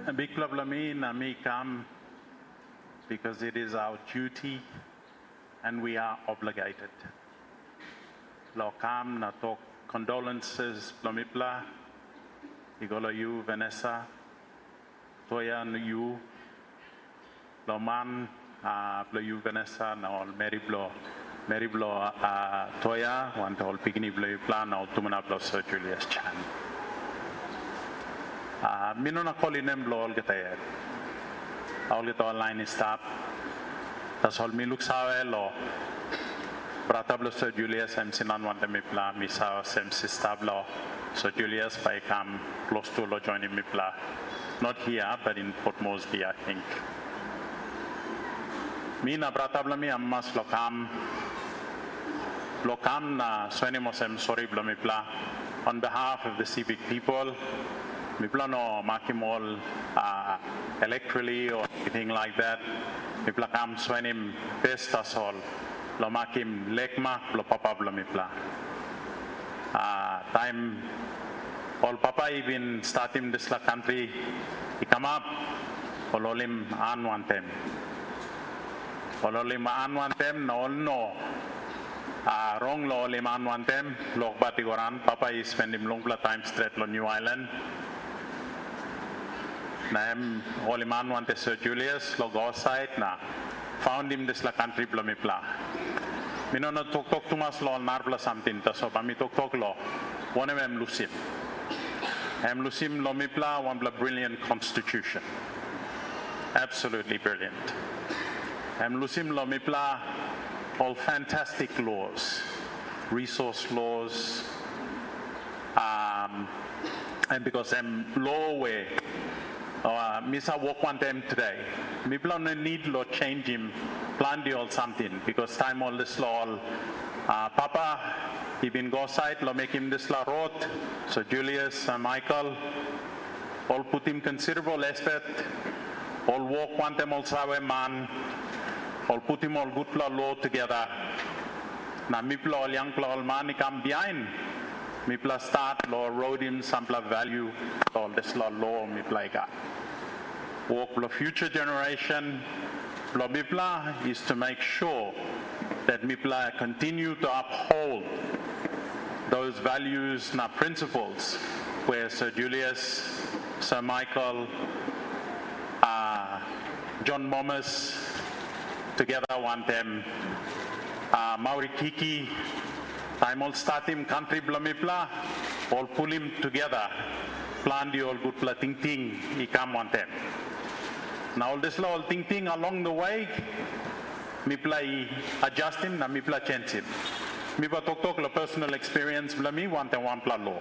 [SPEAKER 11] A big problem may come because it is our duty and we are obligated. Lo kam na talk condolences plomipla, igolo you Vanessa, Toya no you, lo man plo you Vanessa na all Mary Blo Toya, want all pigni blo plan all tumana blo Sir Julius Chan. Mino na kolinem blo all getayet. All get online stop. Tas all mi luksawe lo. Bratablo Sir Julius em sinan wante mi pla mi sa sem sistablo Sir Julius by come close to lo joining mi pla. Not here but in Port Moresby I think. Mi na bratablo mi ammas lokam na swenimos em sorry blo mi pla on behalf of the civic people. Mi plano makimol electorally or anything like that. Mi plakam swenim pestasol. Lo makim lekma lo papa lo mi pla. Time all papa even starting this la country. He come up. Ololim anwantem. Ololim anwantem no no. Wrong lo olim anwantem. Lok batigoran. Papa is spending long time straight lo New Island. Naem oliman wante Sir Julius lo go site na found him this la country blomipla. Mino no talk tumas lo narbla something ta so pami talk lo one em lusim. Em lusim lo mipla one bla brilliant constitution. Absolutely brilliant. Em lusim lo mipla all fantastic laws, resource laws, and because em law way Misa walk one time today. Me plan no need lo change him, plan the all something because time all this law. Papa, he been go side lo make him this la road. So Julius, Michael, all put him considerable effort. All walk one time all sawe man. All put him all good law together. Na me pla all young pla all man he come behind. Me pla start law road him some pla value all this law me pla got. Work for the future generation, Mipla is to make sure that Mipla continue to uphold those values and principles where Sir Julius, Sir Michael, John Momus, together want them, Mauri Kiki, time all start him country Mipla, all pull him together, plan the all good pla ting, he come want them. Now all this all thing along the way, me play adjust him, na me play change him. Me ba talk la personal experience bla me want one pla law.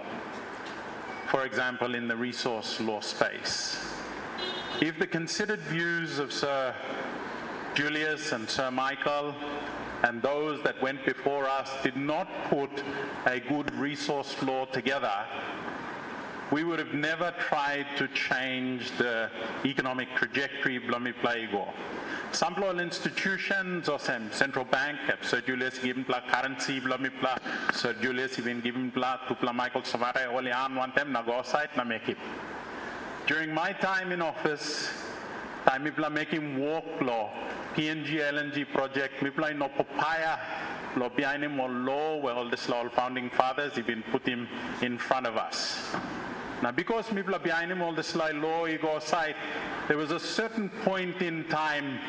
[SPEAKER 11] For example, in the resource law space, if the considered views of Sir Julius and Sir Michael and those that went before us did not put a good resource law together, we would have never tried to change the economic trajectory blomi plaigo. Some institutions or some central bank have Sir Julius given pla currency blomi pla Sir Julius even given pla to pla Michael Savare Olian one time na go site na make it. During my time in office, time we pla making walk law, PNG LNG project, we pla no papaya law behind him or law where all this law founding fathers even put him in front of us. Now, because people behind him all this law he go aside, there was a certain point in time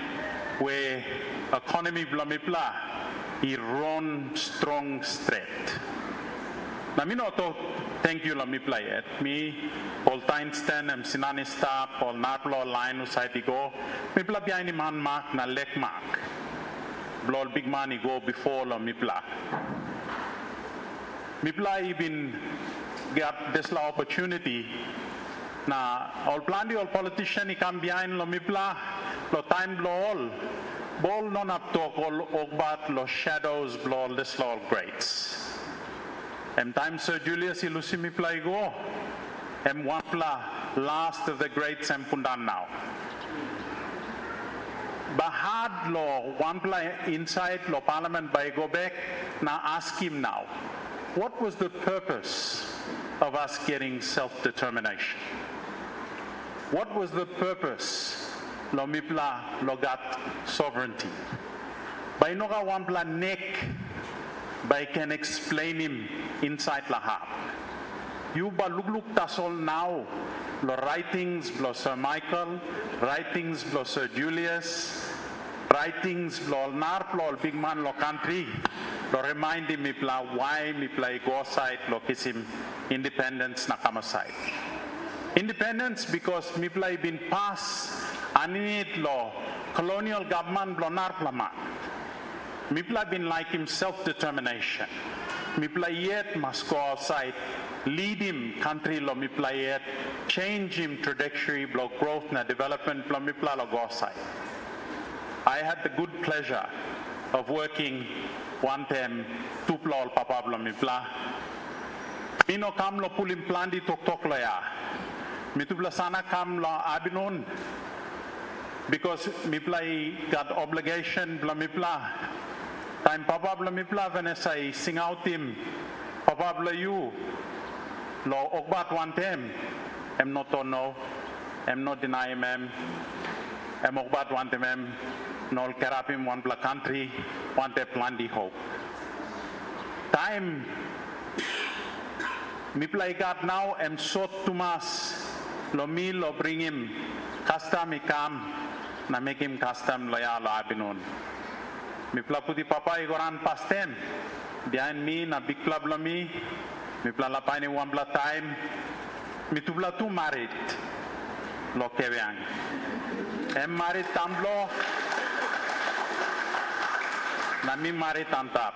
[SPEAKER 11] where economy blamipla he run strong straight. Now, me not thank you lamipla yet. Me, Paul Teinston, Sinanista, Paul Narplo line usai go. Me pla behind him hand mark na leg mark. Blow big man he go before lamipla. Mipla even get this opportunity. Now, all plenty all politician he come behind lo mipla, lo time blow all. Ball non up talk all ogbat lo shadows blow all this law greats. Time Sir Julius he lucy mipla go. Wampla last of the greats pundan now. Bahad lo wampla inside lo parliament by go back. Now ask him now. What was the purpose of us getting self-determination? What was the purpose lo mipla lo gat sovereignty? By noga wampla neck, by can explain him inside lahab. You ba lugluk tasol now lo writings lo Sir Michael, writings lo Sir Julius, writings lo narplo big man lo country. Lo remind him mipla why mipla go side lo kisim independence na kama side. Independence because mipla been passed anit lo colonial government lo narplama. Mipla been like him self-determination. Mipla yet must go outside, lead him country lo mipla yet, change him trajectory lo growth na development lo mipla lo go outside. I had the good pleasure of working one time tuplol papa blamipla mino kam lo pulim plandi tok lo ya mitubla sana kam lo abinon because mipla got obligation blamipla time papa blamipla venesa sing out him papa bla you lo okbat one time em not to know em not deny em okbat one time nol kerapim one bla country one te plan di hope. Time mipla got now em sot tumas lo mi lo bring him custom ikam na make him custom lo ya lo abinon. Mipla puti papa igoran pastem behind me na big club lo mi mipla la paini one bla time mitubla tu married lo kevyang em married tamblo Nami mari tantap.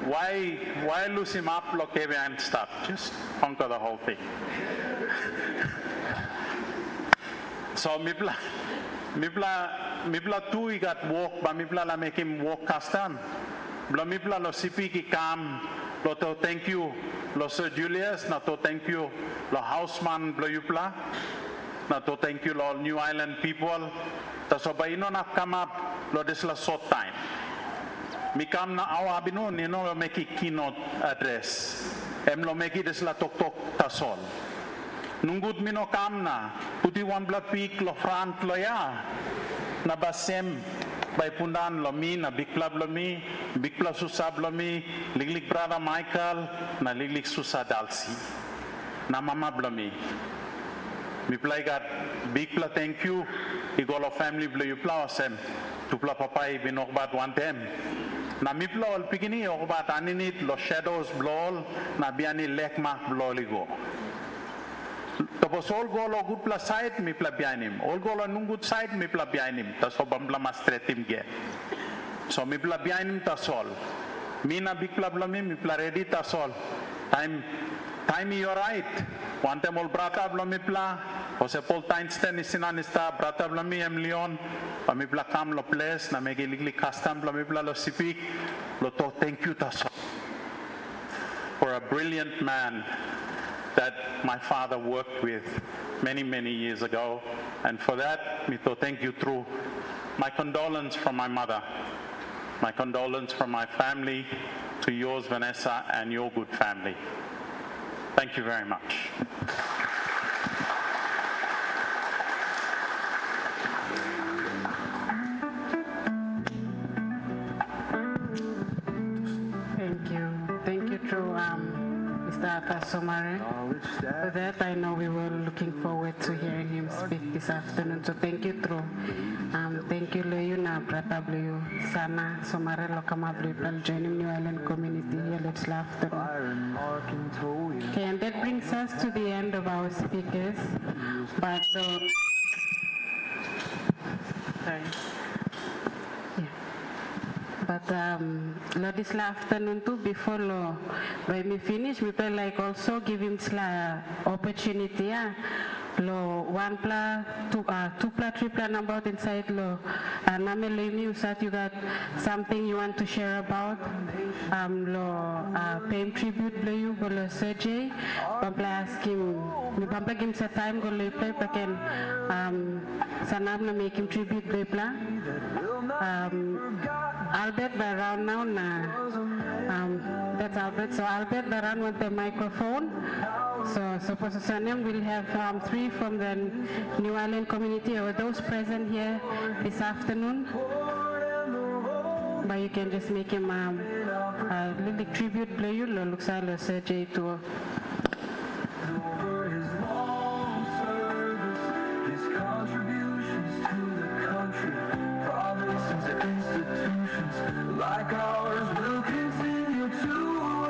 [SPEAKER 11] Why lose him up lo keve and stop? Just conquer the whole thing. So mipla too he got walk, but mipla la make him walk custom. Bla mipla lo sipi ki kam lo to thank you lo Sir Julius na to thank you lo houseman bla yupla na to thank you lo New Island people. Ta so ba ino na come up lo this la short time. Mikam na awa binon ni no make keynote address. Em lo make this la tok tasol. Nunggut mino kam na puti one bla peak lo front lo ya na basem by pundan lo mi na big club lo mi big club susab lo mi liglik brother Michael na liglik susa dalsi na mama blo mi play got big pla thank you igolo family blo you pla sem tu pla papai binokbat one time na mi pla ol pikini okbat aninit lo shadows blol na biani lekma bloligo tapos all go lo good pla side mi pla bianim all go lo nungut side mi pla bianim ta so bambla mastretim ge so mi pla bianim ta sol mi na big pla blami mi pla ready ta sol time you're right one time all brata blami pla Jose Paul Teinston isinanista brata blami em Leon mi pla kam lo place na megi ligli custom blami pla lo sipik lo to thank you ta sol for a brilliant man that my father worked with many, many years ago. And for that, Mito, thank you through. My condolence from my mother, my condolence from my family to yours, Vanessa, and your good family. Thank you very much.
[SPEAKER 3] Thank you to Mr. Somare. For that, I know we were looking forward to hearing him speak this afternoon. So thank you, True. Thank you, Leuna, Pratablu, Sana, Somare, Lokamablu, joining New Island community here. Let's laugh. Okay, and that brings us to the end of our speakers. But sorry. But this afternoon too, before when we finish, we will like also give him opportunity. One plan, two plan, three plan about inside lo. Name that you got something you want to share about. Paying tribute lo you go lo surgery. Pampa ask him. We pampa give him some time go lo play. Paken sanam na make him tribute lo plan. Albert by around now that's Albert. So Albert by around with the microphone. So suppose we'll have three from the New Island community or those present here this afternoon. But you can just make him a little tribute play you looks like a surgery to
[SPEAKER 5] institutions like ours will continue to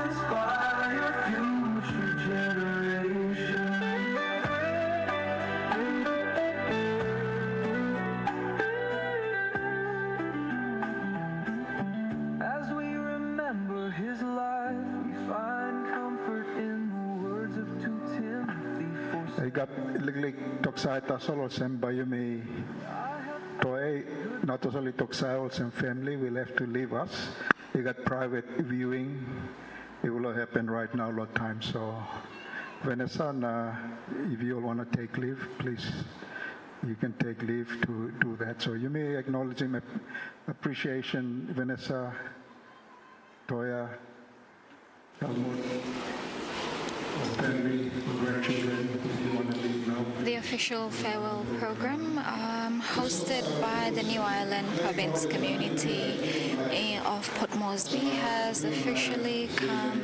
[SPEAKER 5] inspire future generations. As we remember his life, we find comfort in the words of 2 Timothy 4.
[SPEAKER 4] I got liglig toksaita solo semba yumi toy not only toxiles and family will have to leave us. We got private viewing. It will happen right now a lot of times. So Vanessa, if you all want to take leave, please, you can take leave to do that. So you may acknowledge my appreciation, Vanessa, Toya, Helmut, family, grandchildren, if you want to leave now.
[SPEAKER 1] The official farewell program hosted by the New Island Province community of Port Moresby has officially come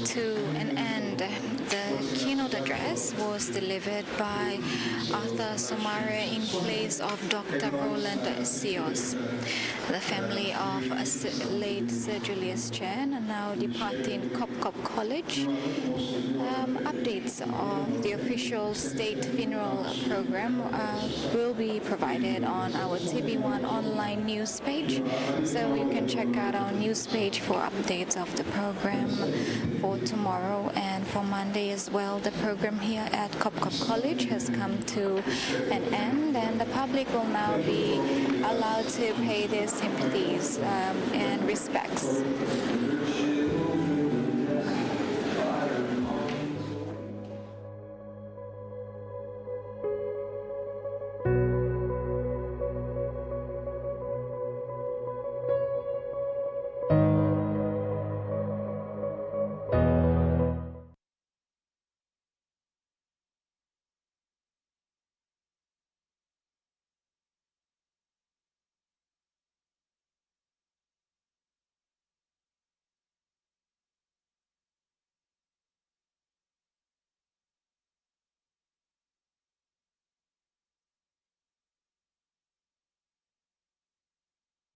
[SPEAKER 1] to an end. The keynote address was delivered by Arthur Somare in place of Dr. Roland Sios. The family of late Sir Julius Chen are now departing Cop College. Updates of the official state funeral program will be provided on our TVWAN online news page, so you can check out our news page for updates of the program for tomorrow and for Monday as well. The program here at Cop College has come to an end, and the public will now be allowed to pay their sympathies and respects.